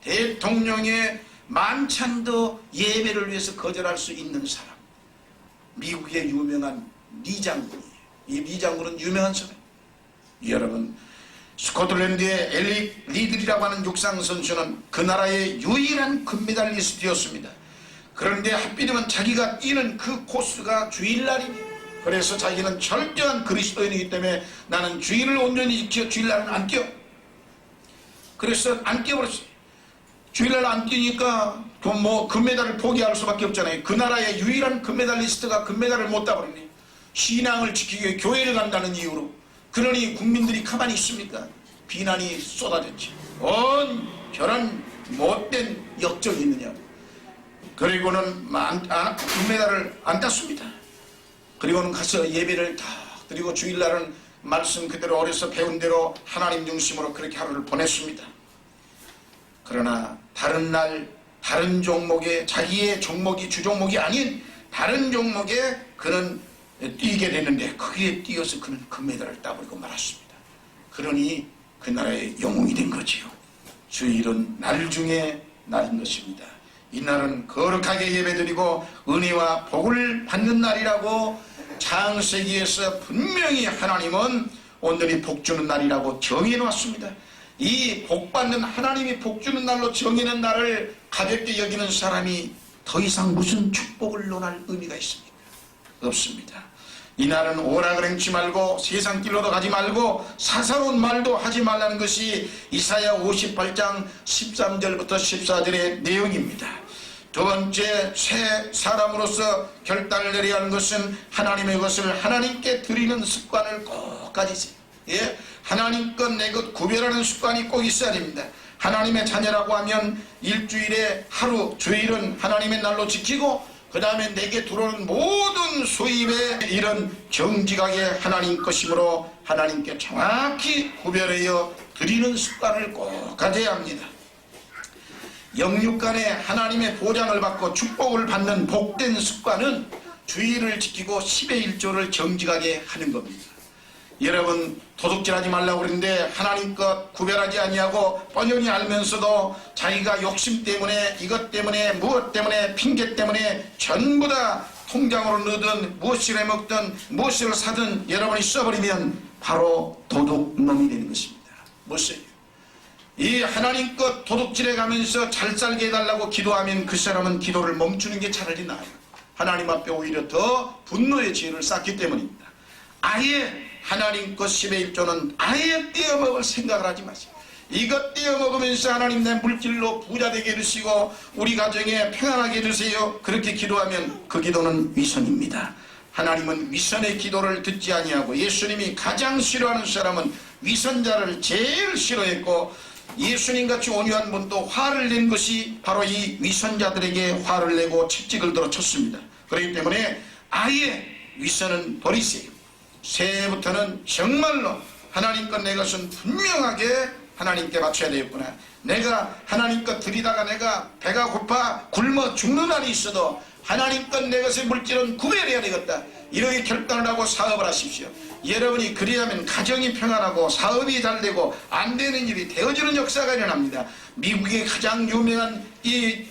A: 대통령의 만찬도 예배를 위해서 거절할 수 있는 사람, 미국의 유명한 리 장군이에요. 이 리 장군은 유명한 사람. 여러분, 스코틀랜드의 엘릭 리들이라고 하는 육상 선수는 그 나라의 유일한 금메달리스트였습니다. 그런데 하필이면 자기가 뛰는 그 코스가 주일날이에요. 그래서 자기는 철저한 그리스도인이기 때문에 나는 주일을 온전히 지켜 주일날은 안 뛰어. 그래서 안 뛰어버렸어요. 주일날 안 뛰니까 뭐 금메달을 포기할 수밖에 없잖아요. 그 나라의 유일한 금메달리스트가 금메달을 못 따버리네. 신앙을 지키기 위해 교회를 간다는 이유로. 그러니 국민들이 가만히 있습니까? 비난이 쏟아졌지. 저런 못된 역적이 있느냐고. 그리고는 금메달을 안 땄습니다. 그리고는 가서 예배를 다 드리고 주일날은 말씀 그대로 어려서 배운 대로 하나님 중심으로 그렇게 하루를 보냈습니다. 그러나 다른 날 다른 종목에 자기의 종목이 주종목이 아닌 다른 종목에 그는 뛰게 되는데 거기에 뛰어서 그는 금메달을 따버리고 말았습니다. 그러니 그 나라의 영웅이 된 거지요. 주일은 날 중에 날인 것입니다. 이 날은 거룩하게 예배드리고 은혜와 복을 받는 날이라고 창세기에서 분명히 하나님은 오늘이 복주는 날이라고 정해놓았습니다. 이 복받는 하나님이 복주는 날로 정해놓은 날을 가볍게 여기는 사람이 더 이상 무슨 축복을 논할 의미가 있습니까? 없습니다. 이 날은 오락을 행치 말고 세상 길로도 가지 말고 사사로운 말도 하지 말라는 것이 이사야 58장 13절부터 14절의 내용입니다. 두 번째, 새 사람으로서 결단을 내려야 하는 것은 하나님의 것을 하나님께 드리는 습관을 꼭 가지세요. 예? 하나님 것 내 것 구별하는 습관이 꼭 있어야 됩니다. 하나님의 자녀라고 하면 일주일에 하루 주일은 하나님의 날로 지키고 그 다음에 내게 들어오는 모든 수입에 이런 정직하게 하나님 것이므로 하나님께 정확히 구별하여 드리는 습관을 꼭 가져야 합니다. 영육간에 하나님의 보장을 받고 축복을 받는 복된 습관은 주의를 지키고 10의 1조를 정직하게 하는 겁니다. 여러분, 도둑질하지 말라고 그러는데 하나님 것 구별하지 아니하고 뻔히 알면서도 자기가 욕심 때문에 이것 때문에 무엇 때문에 핑계 때문에 전부 다 통장으로 넣든 무엇을 해먹든 무엇을 사든 여러분이 써버리면 바로 도둑놈이 되는 것입니다. 무엇이에요? 이 하나님 것 도둑질해 가면서 잘 살게 해달라고 기도하면 그 사람은 기도를 멈추는 게 차라리 나아요. 하나님 앞에 오히려 더 분노의 죄를 쌓기 때문입니다. 아예 하나님 것 10의 1조는 아예 떼어먹을 생각을 하지 마세요. 이것 떼어먹으면서 하나님 내 물질로 부자되게 해주시고 우리 가정에 평안하게 해주세요. 그렇게 기도하면 그 기도는 위선입니다. 하나님은 위선의 기도를 듣지 아니하고 예수님이 가장 싫어하는 사람은 위선자를 제일 싫어했고 예수님같이 온유한 분도 화를 낸 것이 바로 이 위선자들에게 화를 내고 채찍을 들어 쳤습니다. 그렇기 때문에 아예 위선은 버리세요. 새해부터는 정말로 하나님 것 내 것은 분명하게 하나님께 맞춰야 되겠구나. 내가 하나님 것 드리다가 내가 배가 고파 굶어 죽는 날이 있어도 하나님 것 내 것의 물질은 구별해야 되겠다. 이렇게 결단을 하고 사업을 하십시오. 여러분이 그리하면 가정이 평안하고 사업이 잘 되고 안 되는 일이 되어지는 역사가 일어납니다. 미국의 가장 유명한 이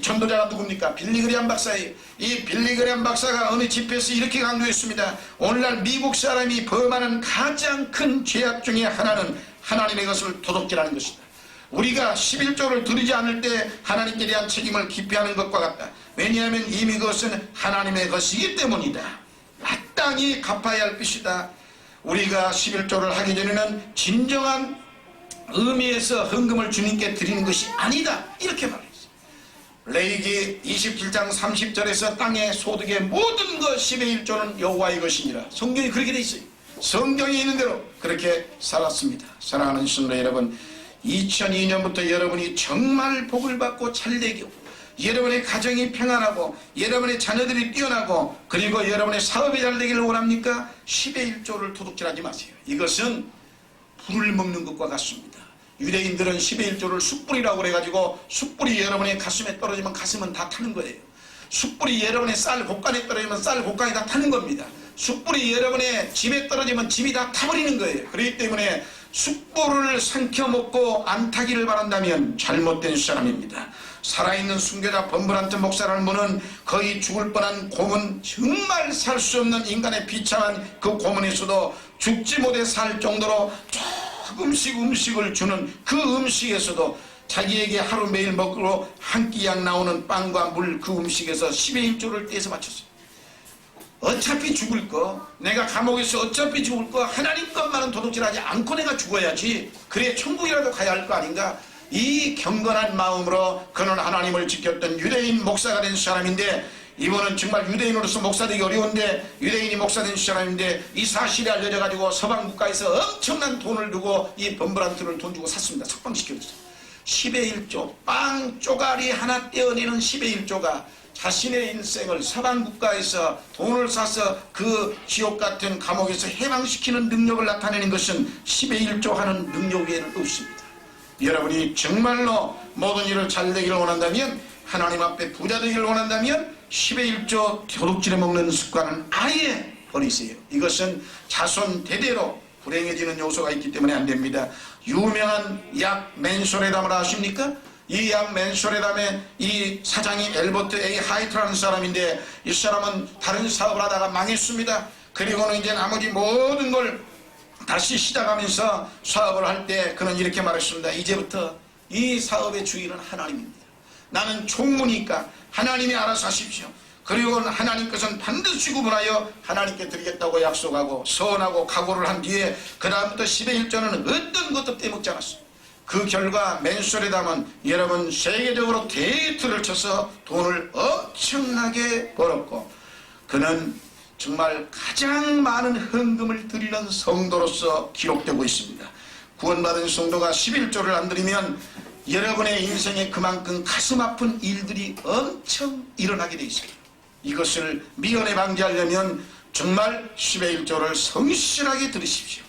A: 전도자가 누굽니까? 빌리그리암 박사예요. 이 빌리그리암 박사가 어느 집회에서 이렇게 강조했습니다. 오늘날 미국 사람이 범하는 가장 큰 죄악 중에 하나는 하나님의 것을 도둑질하는 것이다. 우리가 11조를 드리지 않을 때 하나님께 대한 책임을 기피하는 것과 같다. 왜냐하면 이미 그것은 하나님의 것이기 때문이다. 마땅히 갚아야 할 것이다. 우리가 11조를 하기 전에는 진정한 의미에서 헌금을 주님께 드리는 것이 아니다. 이렇게 말했어요. 레위기 27장 30절에서 땅의 소득의 모든 것 10의 1조는 여호와의 것이니라. 성경이 그렇게 돼 있어요. 성경이 있는 대로 그렇게 살았습니다. 사랑하는 성도 여러분, 2002년부터 여러분이 정말 복을 받고 잘되고 여러분의 가정이 평안하고 여러분의 자녀들이 뛰어나고 그리고 여러분의 사업이 잘 되기를 원합니까? 10의 1조를 도둑질하지 마세요. 이것은 불을 먹는 것과 같습니다. 유대인들은 10의 1조를 숯불이라고 그래가지고 숯불이 여러분의 가슴에 떨어지면 가슴은 다 타는 거예요. 숯불이 여러분의 쌀 곡간에 떨어지면 쌀 곡간이 다 타는 겁니다. 숯불이 여러분의 집에 떨어지면 집이 다 타버리는 거예요. 그렇기 때문에 숯불을 삼켜 먹고 안 타기를 바란다면 잘못된 사람입니다. 살아있는 순교자 범브란트 목사라는 분은 거의 죽을 뻔한 고문, 정말 살 수 없는 인간의 비참한 그 고문에서도 죽지 못해 살 정도로 조금씩 음식을 주는 그 음식에서도 자기에게 하루 매일 먹으러 한 끼양 나오는 빵과 물 그 음식에서 10의 1조를 떼서 바쳤어요. 어차피 죽을 거, 내가 감옥에서 어차피 죽을 거, 하나님 것만은 도둑질하지 않고 내가 죽어야지, 그래 천국이라도 가야 할 거 아닌가. 이 경건한 마음으로 그는 하나님을 지켰던 유대인 목사가 된 사람인데, 이분은 정말 유대인으로서 목사되기 어려운데 유대인이 목사된 사람인데 이 사실이 알려져가지고 서방 국가에서 엄청난 돈을 두고 이 범브란트를 돈 주고 샀습니다. 석방시켜줬어요. 10의 1조, 빵 쪼가리 하나 떼어내는 10의 1조가 자신의 인생을 서방 국가에서 돈을 사서 그 지옥 같은 감옥에서 해방시키는 능력을 나타내는 것은 10의 1조 하는 능력 외에는 없습니다. 여러분이 정말로 모든 일을 잘 되기를 원한다면, 하나님 앞에 부자 되기를 원한다면 10의 1조 도둑질해 먹는 습관은 아예 버리세요. 이것은 자손 대대로 불행해지는 요소가 있기 때문에 안 됩니다. 유명한 약 맨소레담을 아십니까? 이 약 맨소레담의 이 사장이 엘버트 A 하이트라는 사람인데, 이 사람은 다른 사업을 하다가 망했습니다. 그리고는 이제 나머지 모든 걸 다시 시작하면서 사업을 할 때 그는 이렇게 말했습니다. 이제부터 이 사업의 주인은 하나님입니다. 나는 총무니까 하나님이 알아서 하십시오. 그리고 하나님 것은 반드시 구분하여 하나님께 드리겠다고 약속하고 서원하고 각오를 한 뒤에 그 다음부터 10의 1조는 어떤 것도 떼먹지 않았어요. 그 결과 맨소레담은 여러분 세계적으로 데이트를 쳐서 돈을 엄청나게 벌었고, 그는 정말 가장 많은 헌금을 드리는 성도로서 기록되고 있습니다. 구원받은 성도가 11조를 안 드리면 여러분의 인생에 그만큼 가슴 아픈 일들이 엄청 일어나게 되어 있어요. 이것을 미연에 방지하려면 정말 10의 1조를 성실하게 들으십시오.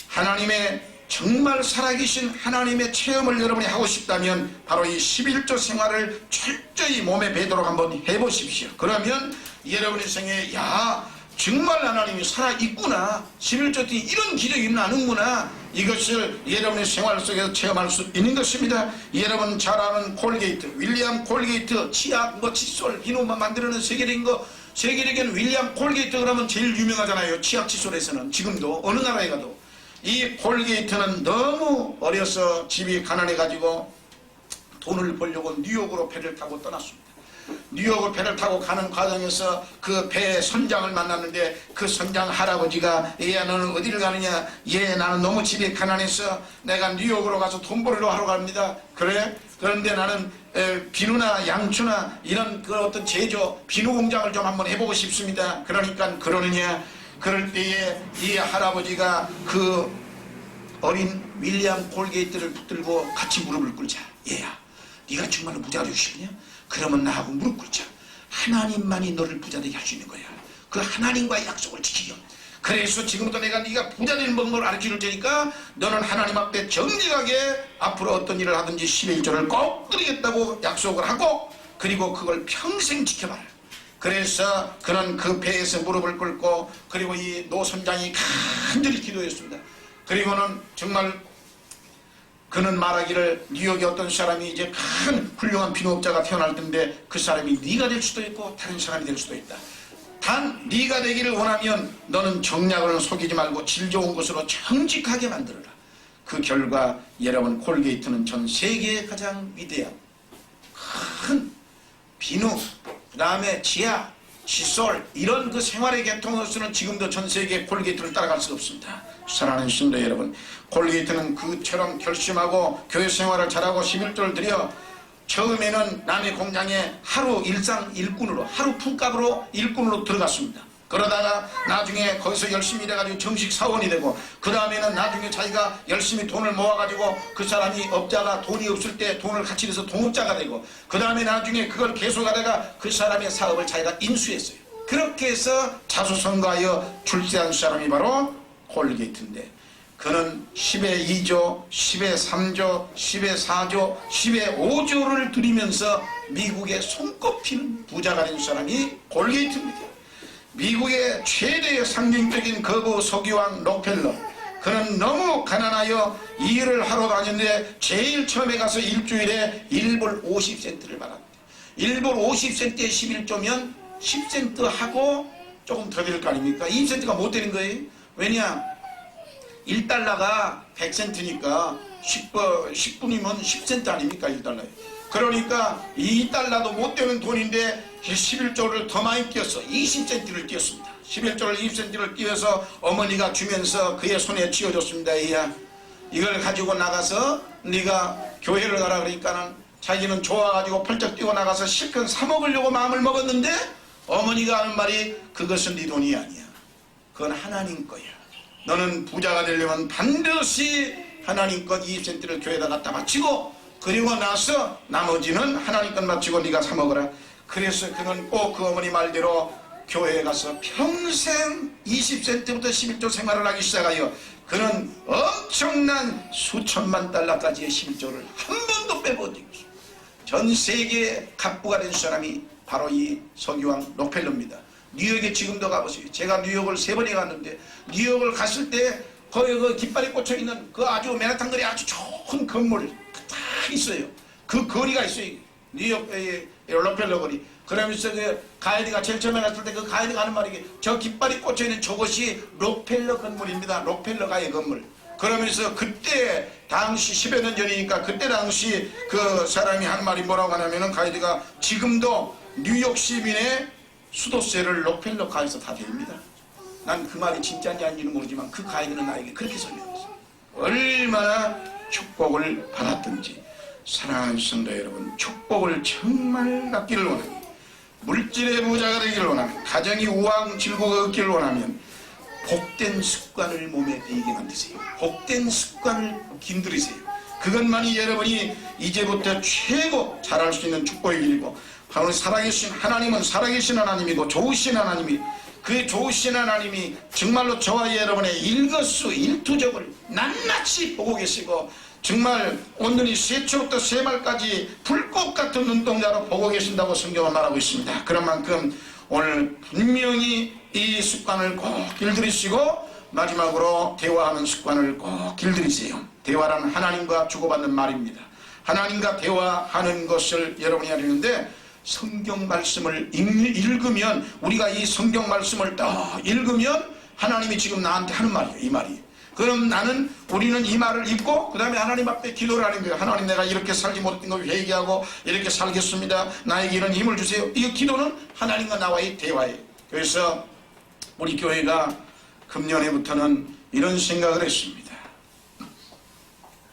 A: 하나님의 정말 살아계신 하나님의 체험을 여러분이 하고 싶다면 바로 이 11조 생활을 철저히 몸에 배도록 한번 해보십시오. 그러면 여러분의 생에 정말 하나님이 살아있구나, 11조 뒤 이런 기적이 나는구나, 이것을 여러분의 생활 속에서 체험할 수 있는 것입니다. 여러분 잘 아는 콜게이트, 윌리엄 콜게이트, 치약, 칫솔, 비누만 만들어내는 세계적인 거, 세계적인 윌리엄 콜게이트 그러면 제일 유명하잖아요. 치약 칫솔에서는 지금도 어느 나라에 가도. 이 콜게이트는 너무 어려서 집이 가난해가지고 돈을 벌려고 뉴욕으로 배를 타고 떠났습니다. 뉴욕을 배를 타고 가는 과정에서 그 배의 선장을 만났는데, 그 선장 할아버지가 얘야 너는 어디를 가느냐, 나는 너무 집이 가난해서 내가 뉴욕으로 가서 돈 벌러 하러 갑니다. 그래? 그런데 나는 비누나 양초나 이런 그 어떤 제조 비누 공장을 좀 한번 해보고 싶습니다. 그러니까 그러느냐. 그럴 때에 이 할아버지가 그 어린 윌리엄 콜게이트를 붙들고 같이 무릎을 꿇자. 얘야 네가 정말로 부자 되고 싶냐? 그러면 나하고 무릎 꿇자. 하나님만이 너를 부자 되게 할 수 있는 거야. 그 하나님과의 약속을 지키려. 그래서 지금부터 내가 네가 부자 되는 방법을 가르쳐 줄 테니까 너는 하나님 앞에 정직하게 앞으로 어떤 일을 하든지 10의 1조를 꼭 드리겠다고 약속을 하고, 그리고 그걸 평생 지켜봐라. 그래서 그는 그 배에서 무릎을 꿇고, 그리고 이 노 선장이 간절히 기도했습니다. 그리고는 정말 그는 말하기를, 뉴욕에 어떤 사람이 이제 큰 훌륭한 비누업자가 태어날 텐데 그 사람이 네가 될 수도 있고 다른 사람이 될 수도 있다. 단 네가 되기를 원하면 너는 정략을 속이지 말고 질 좋은 것으로 정직하게 만들어라. 그 결과 여러분 콜게이트는 전 세계의 가장 위대한 큰 비누, 그 다음에 치약, 칫솔 이런 그 생활의 계통으로서는 지금도 전 세계 콜게이트를 따라갈 수 없습니다. 사랑하는 신도 여러분, 콜게이트는 그처럼 결심하고 교회 생활을 잘하고 11조를 드려 처음에는 남의 공장에 하루 일상 일꾼으로, 하루 품값으로 일꾼으로 들어갔습니다. 그러다가 나중에 거기서 열심히 일해가지고 정식 사원이 되고, 그 다음에는 나중에 자기가 열심히 돈을 모아가지고 그 사람이 업자가 돈이 없을 때 돈을 같이 내서 동업자가 되고, 그 다음에 나중에 그걸 계속하다가 그 사람의 사업을 자기가 인수했어요. 그렇게 해서 자수성가하여 출세한 사람이 바로 콜게이트인데, 그는 10의 2조, 10의 3조, 10의 4조, 10의 5조를 들이면서 미국의 손꼽히는 부자가 된 사람이 콜게이트입니다. 미국의 최대의 상징적인 거부 석유왕 록펠러, 그는 너무 가난하여 일을 하러 다녔는데 제일 처음에 가서 일주일에 1불 50센트를 받았대. 1불 50센트에 11조면 10센트 하고 조금 더 될 거 아닙니까? 20센트가 못 되는 거예요. 왜냐? 1달러가 100센트니까 10분이면 10센트 아닙니까? 1달러에. 그러니까 2달러도 못 되는 돈인데 11조를 더 많이 띄었어. 20센트를 띄었습니다. 11조를 20센트를 띄어서 어머니가 주면서 그의 손에 쥐어줬습니다. 이야, 이걸 가지고 나가서 네가 교회를 가라. 그러니까는 자기는 좋아가지고 펄쩍 뛰어나가서 실컷 사 먹으려고 마음을 먹었는데, 어머니가 하는 말이 그것은 네 돈이 아니야. 그건 하나님 거야. 너는 부자가 되려면 반드시 하나님 것 20센트를 교회에다 갖다 바치고, 그리고 나서 나머지는 하나님 것 바치고 네가 사 먹어라. 그래서 그는 꼭 그 어머니 말대로 교회에 가서 평생 20센트부터 11조 생활을 하기 시작하여, 그는 엄청난 수천만 달러까지의 11조를 한 번도 빼보지 않았습니다. 전 세계의 갑부가 된 사람이 바로 이 석유왕 록펠러입니다. 뉴욕에 지금도 가보세요. 제가 뉴욕을 3번에 갔는데, 뉴욕을 갔을 때 거기 그 깃발이 꽂혀있는 그 아주 맨하탄 거리 아주 좋은 건물 딱 있어요. 그 거리가 있어요. 뉴욕의 록펠러 거리. 그러면서 그 가이드가 제일 처음에 갔을 때 그 가이드가 하는 말이, 저 깃발이 꽂혀있는 저것이 록펠러 건물입니다. 록펠러가의 건물. 그러면서 그때 당시 10여 년 전이니까 그때 당시 그 사람이 한 말이 뭐라고 하냐면은, 가이드가 지금도 뉴욕 시민의 수도세를 록펠러가에서 다 댑니다. 난 그 말이 진짜인지 아닌지는 모르지만 그 가이드는 나에게 그렇게 설명했어요. 얼마나 축복을 받았든지. 사랑하는 성도 여러분, 축복을 정말 받기를 원합니다. 물질의 부자가 되기를 원하면, 가정이 우왕 질고가 얻기를 원하면 복된 습관을 몸에 배이게 만드세요. 복된 습관을 길들이세요. 그것만이 여러분이 이제부터 최고 잘할 수 있는 축복의 길이고, 바로 살아계신 하나님은 살아계신 하나님이고 좋으신 하나님이, 그 좋으신 하나님이 정말로 저와 여러분의 일거수일투족을 낱낱이 보고 계시고, 정말 온전히 세초부터 세말까지 불꽃 같은 눈동자로 보고 계신다고 성경은 말하고 있습니다. 그런 만큼 오늘 분명히 이 습관을 꼭 길들이시고, 마지막으로 대화하는 습관을 꼭 길들이세요. 대화란 하나님과 주고받는 말입니다. 하나님과 대화하는 것을 여러분이 하려는데, 성경 말씀을 읽으면, 우리가 이 성경 말씀을 딱 읽으면 하나님이 지금 나한테 하는 말이에요. 이 말이. 그럼 우리는 이 말을 읽고 그 다음에 하나님 앞에 기도를 하는 거예요. 하나님, 내가 이렇게 살지 못했던 걸 회개하고 이렇게 살겠습니다. 나에게 이런 힘을 주세요. 이 기도는 하나님과 나와의 대화예요. 그래서 우리 교회가 금년에부터는 이런 생각을 했습니다.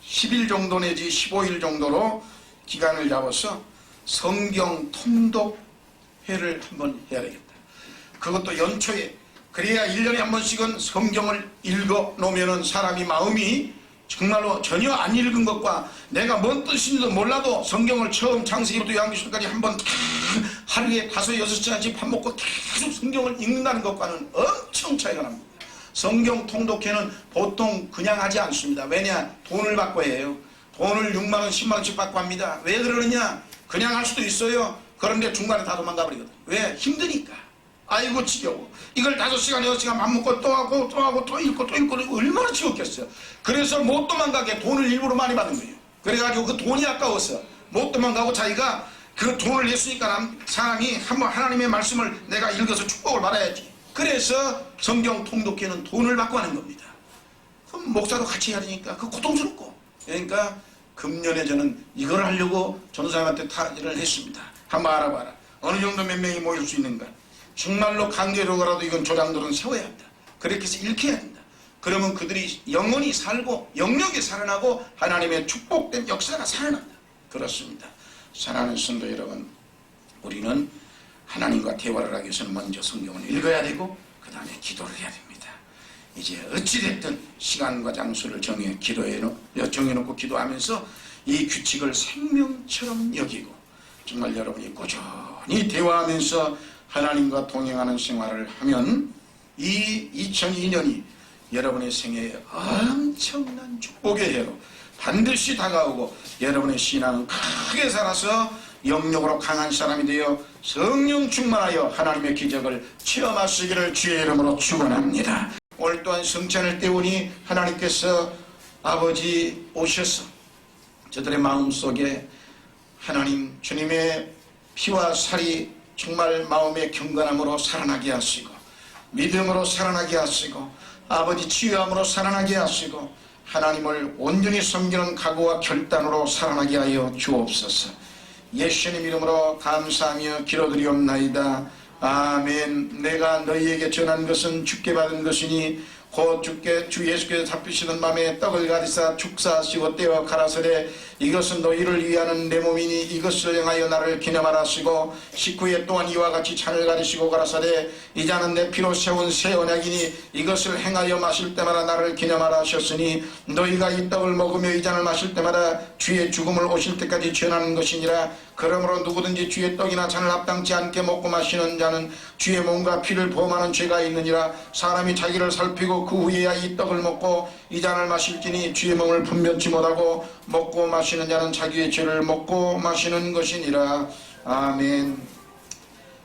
A: 10일 정도 내지 15일 정도로 기간을 잡아서 성경 통독회를 한번 해야 되겠다. 그것도 연초에. 그래야 1년에 한 번씩은 성경을 읽어 놓으면 사람이 마음이 정말로 전혀 안 읽은 것과 내가 뭔 뜻인지도 몰라도 성경을 처음 창세기부터 요한계시록까지 한번 하루에 5, 6시간씩 밥 먹고 계속 성경을 읽는다는 것과는 엄청 차이가 납니다. 성경 통독회는 보통 그냥 하지 않습니다. 왜냐? 돈을 받고 해요. 돈을 6만원, 10만원씩 받고 합니다. 왜 그러느냐? 그냥 할 수도 있어요. 그런데 중간에 다 도망가 버리거든. 왜? 힘드니까. 아이고 지겨워. 이걸 5시간 6시간 밥 먹고 또 하고 또 하고 또 읽고 또 읽고 얼마나 지겹겠어요. 그래서 못 도망가게 돈을 일부러 많이 받는 거예요. 그래가지고 그 돈이 아까워서 못 도망가고, 자기가 그 돈을 냈으니까 사람이 한번 하나님의 말씀을 내가 읽어서 축복을 받아야지. 그래서 성경 통독회는 돈을 받고 하는 겁니다. 그럼 목사도 같이 해야 되니까 그 고통스럽고. 그러니까 금년에 저는 이걸 하려고 전도사님한테 타지를 했습니다. 한번 알아봐라. 어느 정도 몇 명이 모일 수 있는가. 정말로 강제로라도 이건 조장들은 세워야 한다. 그렇게 해서 일으켜야 한다. 그러면 그들이 영원히 살고 영역이 살아나고 하나님의 축복된 역사가 살아난다. 그렇습니다. 사랑하는 성도 여러분, 우리는 하나님과 대화를 하기 위해서는 먼저 성경을 읽어야 되고, 그 다음에 기도를 해야 됩니다. 이제 어찌됐든 시간과 장소를 정해놓고 기도하면서 이 규칙을 생명처럼 여기고 정말 여러분이 꾸준히 대화하면서 하나님과 동행하는 생활을 하면 이 2002년이 여러분의 생애에 엄청난 축복의 해로 반드시 다가오고 여러분의 신앙은 크게 살아서 영적으로 강한 사람이 되어 성령 충만하여 하나님의 기적을 체험하시기를 주의 이름으로 축원합니다. 오늘 또한 성찬을 때우니 하나님께서 아버지 오셔서 저들의 마음속에 하나님 주님의 피와 살이 정말 마음의 경건함으로 살아나게 하시고 믿음으로 살아나게 하시고 아버지 치유함으로 살아나게 하시고 하나님을 온전히 섬기는 각오와 결단으로 살아나게 하여 주옵소서. 예수님 이름으로 감사하며 기도드리옵나이다. 아멘. 내가 너희에게 전한 것은 주께 받은 것이니 곧 주 예수께서 잡히시던 밤에 떡을 가리사 축사하시고 떼어 가라사대 이것은 너희를 위하는 내 몸이니 이것을 행하여 나를 기념하라 하시고 식후에 또한 이와 같이 잔을 가리시고 가라사대 이 잔은 내 피로 세운 새 언약이니 이것을 행하여 마실 때마다 나를 기념하라 하셨으니 너희가 이 떡을 먹으며 이 잔을 마실 때마다 주의 죽음을 오실 때까지 전하는 것이니라. 그러므로 누구든지 주의 떡이나 잔을 합당치 않게 먹고 마시는 자는 주의 몸과 피를 범하는 죄가 있느니라. 사람이 자기를 살피고 그 후에야 이 떡을 먹고 이 잔을 마실지니 주의 몸을 분별치 못하고 먹고 마시는 자는 자기의 죄를 먹고 마시는 것이니라. 아멘.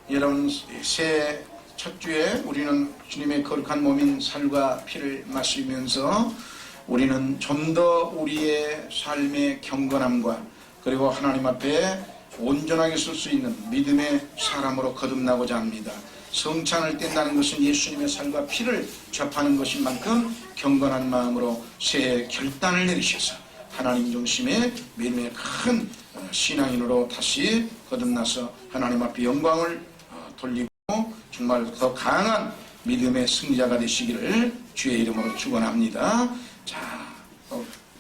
A: 여러분 새해 첫 주에 우리는 주님의 거룩한 몸인 살과 피를 마시면서 우리는 좀 더 우리의 삶의 경건함과 그리고 하나님 앞에 온전하게 쓸 수 있는 믿음의 사람으로 거듭나고자 합니다. 성찬을 뗀다는 것은 예수님의 살과 피를 접하는 것인 만큼 경건한 마음으로 새해 결단을 내리셔서 하나님 중심의 믿음의 큰 신앙인으로 다시 거듭나서 하나님 앞에 영광을 돌리고 정말 더 강한 믿음의 승리자가 되시기를 주의 이름으로 축원합니다. 자,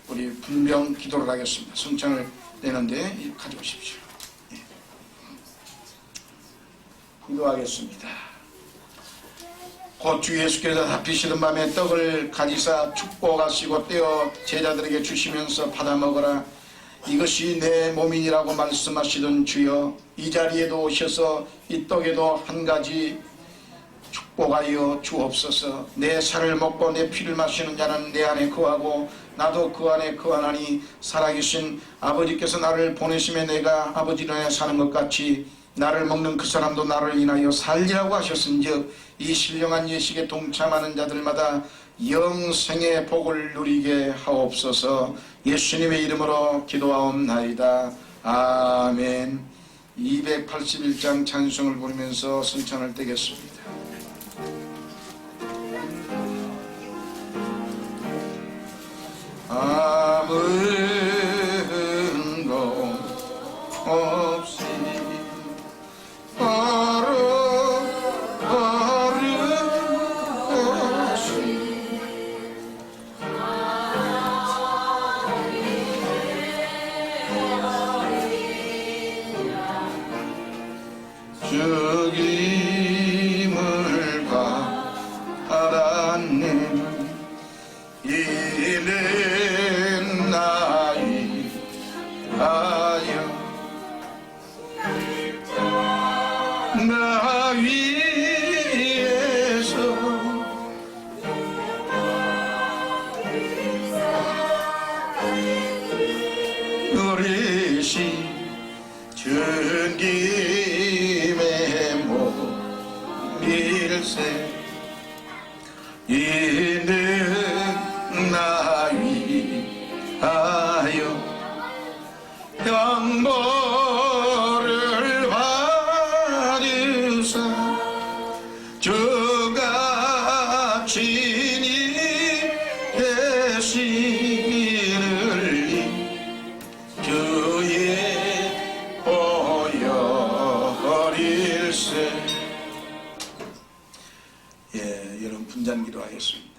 A: 우리 분명 기도를 하겠습니다. 성찬을 떼는데 가져오십시오. 기도하겠습니다. 곧 주 예수께서 잡히시던 밤에 떡을 가지사 축복하시고 떼어 제자들에게 주시면서 받아 먹어라. 이것이 내 몸이니라고 말씀하시던 주여 이 자리에도 오셔서 이 떡에도 한 가지 축복하여 주옵소서. 내 살을 먹고 내 피를 마시는 자는 내 안에 거하고 나도 그 안에 거하나니 살아계신 아버지께서 나를 보내심에 내가 아버지 안에 사는 것 같이 나를 먹는 그 사람도 나를 인하여 살리라고 하셨은즉 이 신령한 예식에 동참하는 자들마다 영생의 복을 누리게 하옵소서. 예수님의 이름으로 기도하옵나이다. 아멘. 281장 찬송을 부르면서 성찬을 떼겠습니다. 아무 것 없이 죽임을 받았네. 이는 나이 하여 나 위에서 어리신 전김의 몸일세 이는 나 위하여 형벌을 받으사 저같이 되시느니 주의 보혈일세. 예, 여러분 분잔기도 하겠습니다.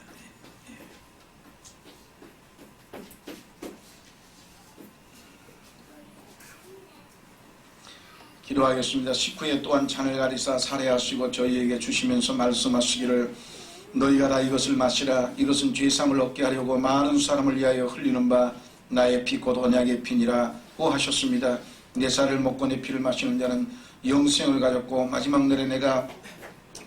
A: 기도하겠습니다. 식후에 또한 잔을 가리사 살해하시고 저희에게 주시면서 말씀하시기를 너희가 다 이것을 마시라. 이것은 죄사함을 얻게 하려고 많은 사람을 위하여 흘리는 바 나의 피 곧 언약의 피니라고 하셨습니다. 내 살을 먹고 내 피를 마시는 자는 영생을 가졌고 마지막 날에 내가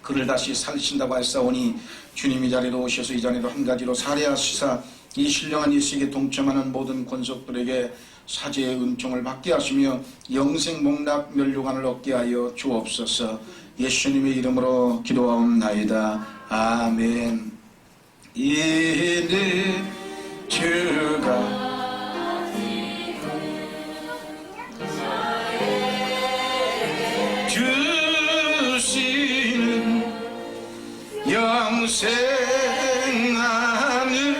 A: 그를 다시 살리신다고 하였사오니 주님이 자리로 오셔서 이 자리로 한 가지로 살해하시사 이 신령한 예식에 동참하는 모든 권속들에게 사제의 은총을 받게 하시며 영생 복락 면류관을 얻게 하여 주옵소서. 예수님의 이름으로 기도하옵나이다. 아멘. 이는 주가 주시는 영생하는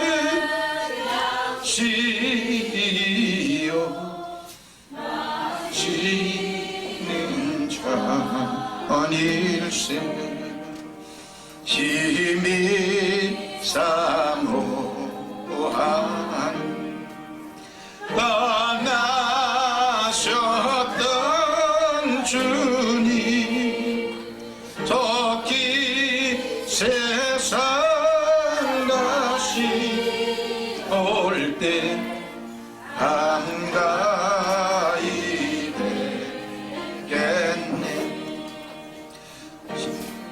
A: 시요 지는 자 아닐세 힘이 사모한 떠나셨던 주님 토끼 세상 다시 올 때 한가히 되겠네.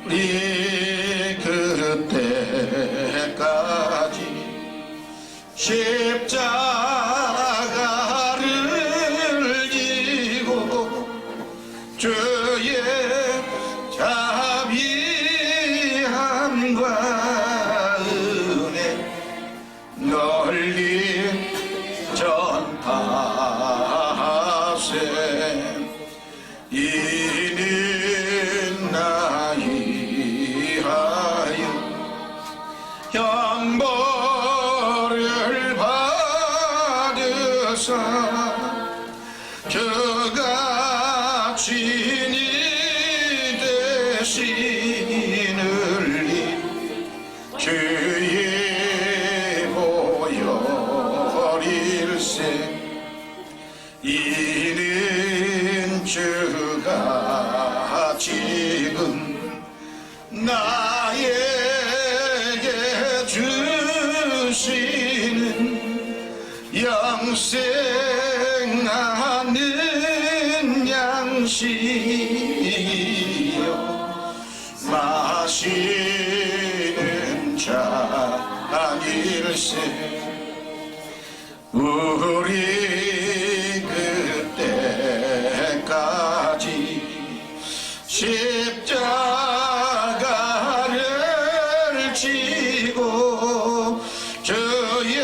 A: 우리 그때까지 십자가를 지고 주의 자비함과 은혜 널리 전파하세. 이는 나이 하여 형벌을 받으사 저가 진이 되시느니 주의 보혈일세. 이는 주가 지금 나에게 주시는 영생하는 양식이요 마시는 잔일세. 우리 그때까지 십자가를 지고 주의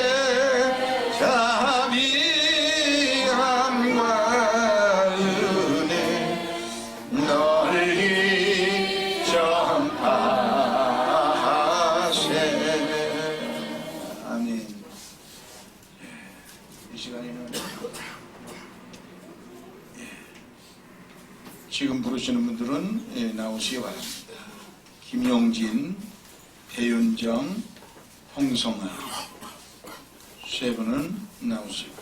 A: 자비함과 은혜 널리 전파하세. 아멘. 이 시간에는 지금 부르시는 분들은 나오시기 바랍니다. 김용진, 배윤정, 홍성아 세 분은 나오시고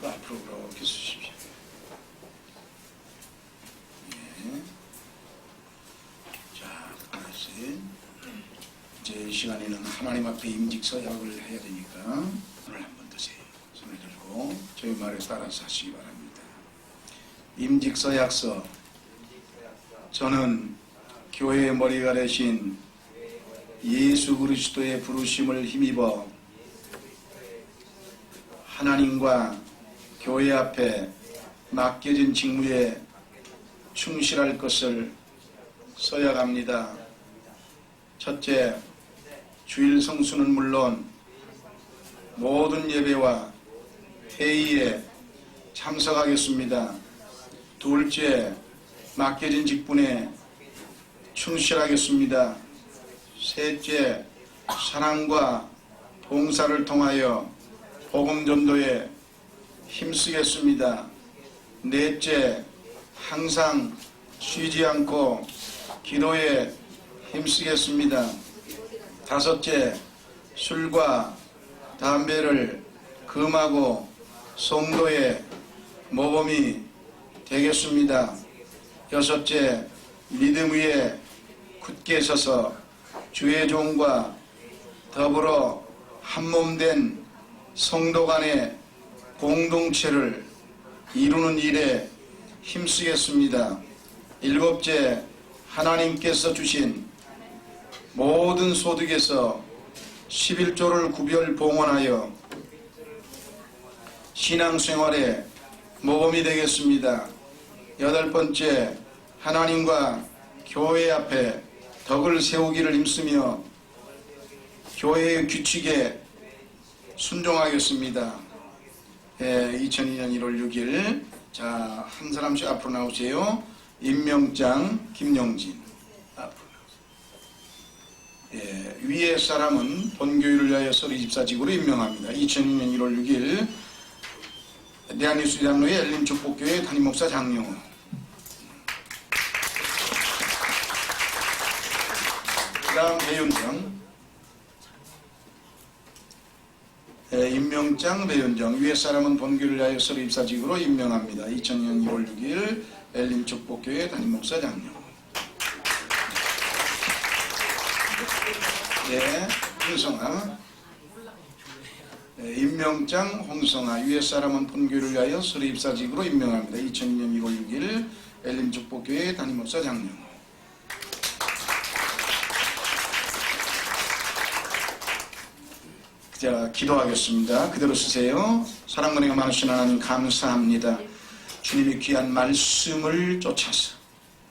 A: 앞으로 그렇게 쓰십시오. 자, 다시 이제 이 시간에는 하나님 앞에 임직서약을 해야 되니까 오늘 한번 드세요. 손을 들고 저희 말에 따라서 하시기 바랍니다. 임직서약서. 저는 교회의 머리가 되신 예수 그리스도의 부르심을 힘입어 하나님과 교회 앞에 맡겨진 직무에 충실할 것을 서약합니다. 첫째, 주일 성수는 물론 모든 예배와 회의에 참석하겠습니다. 둘째, 맡겨진 직분에 충실하겠습니다. 셋째, 사랑과 봉사를 통하여 복음 전도에 힘쓰겠습니다. 넷째, 항상 쉬지 않고 기도에 힘쓰겠습니다. 다섯째, 술과 담배를 금하고 성도의 모범이 되겠습니다. 여섯째, 믿음 위에 굳게 서서 주의 종과 더불어 한몸된 성도 간의 공동체를 이루는 일에 힘쓰겠습니다. 일곱째, 하나님께서 주신 모든 소득에서 11조를 구별 봉헌하여 신앙생활에 모범이 되겠습니다. 여덟 번째, 하나님과 교회 앞에 덕을 세우기를 힘쓰며 교회의 규칙에 순종하겠습니다. 2002년 1월 6일. 자, 한 사람씩 앞으로 나오세요. 임명장 김용진 앞으로 나오세요. 위의 사람은 본교회를 위하여 서리집사직으로 임명합니다. 2002년 1월 6일 대한예수장로회 엘림축복교회 담임목사 장용호. 그 다음 배윤정. 임명장 배윤정. 위의 사람은 본교회를 위하여 서리집사직으로 임명합니다. 2000년 2월 6일 엘림축복교회 담임목사 장용호. 홍성아. 임명장 홍성아. 위의 사람은 본교회를 위하여 서리집사직으로 임명합니다. 2002년 1월 6일 엘림축복교회 담임목사 장용호. 자, 기도하겠습니다. 그대로 쓰세요. 사랑과 은혜가 많으신 하나님 감사합니다. 주님의 귀한 말씀을 쫓아서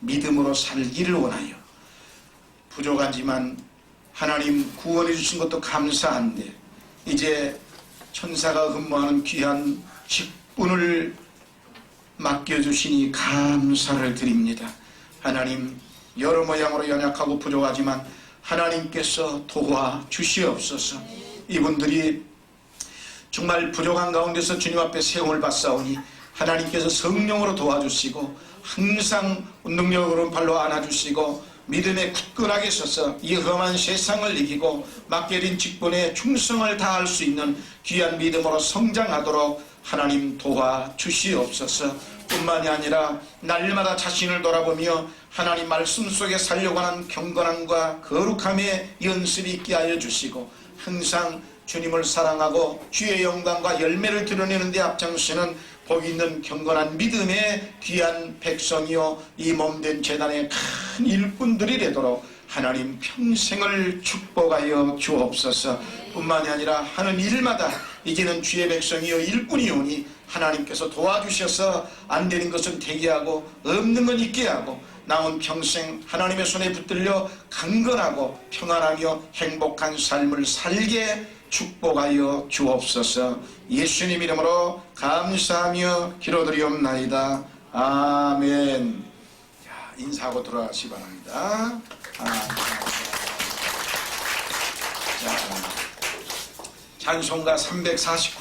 A: 믿음으로 살기를 원하여 부족하지만 하나님 구원해 주신 것도 감사한데 이제 천사가 근무하는 귀한 직분을 맡겨주시니 감사를 드립니다. 하나님, 여러 모양으로 연약하고 부족하지만 하나님께서 도와주시옵소서. 이분들이 정말 부족한 가운데서 주님 앞에 세움을 받사오니 하나님께서 성령으로 도와주시고 항상 능력으로 발로 안아주시고 믿음에 굳건하게 서서 이 험한 세상을 이기고 맡겨진 직분에 충성을 다할 수 있는 귀한 믿음으로 성장하도록 하나님 도와주시옵소서. 뿐만이 아니라 날마다 자신을 돌아보며 하나님 말씀 속에 살려고 하는 경건함과 거룩함의 연습이 있게 하여 주시고 항상 주님을 사랑하고 주의 영광과 열매를 드러내는 데 앞장서는 복 있는 경건한 믿음의 귀한 백성이요 이 몸된 재단의 큰 일꾼들이 되도록 하나님 평생을 축복하여 주옵소서. 뿐만이 아니라 하는 일마다 이제는 주의 백성이요 일꾼이오니 하나님께서 도와주셔서 안 되는 것은 되게 하고 없는 건 있게 하고 남은 평생 하나님의 손에 붙들려 강건하고 평안하며 행복한 삶을 살게 축복하여 주옵소서. 예수님 이름으로 감사하며 기도드리옵나이다. 아멘. 자, 인사하고 돌아가시기 바랍니다. 자, 찬송가 349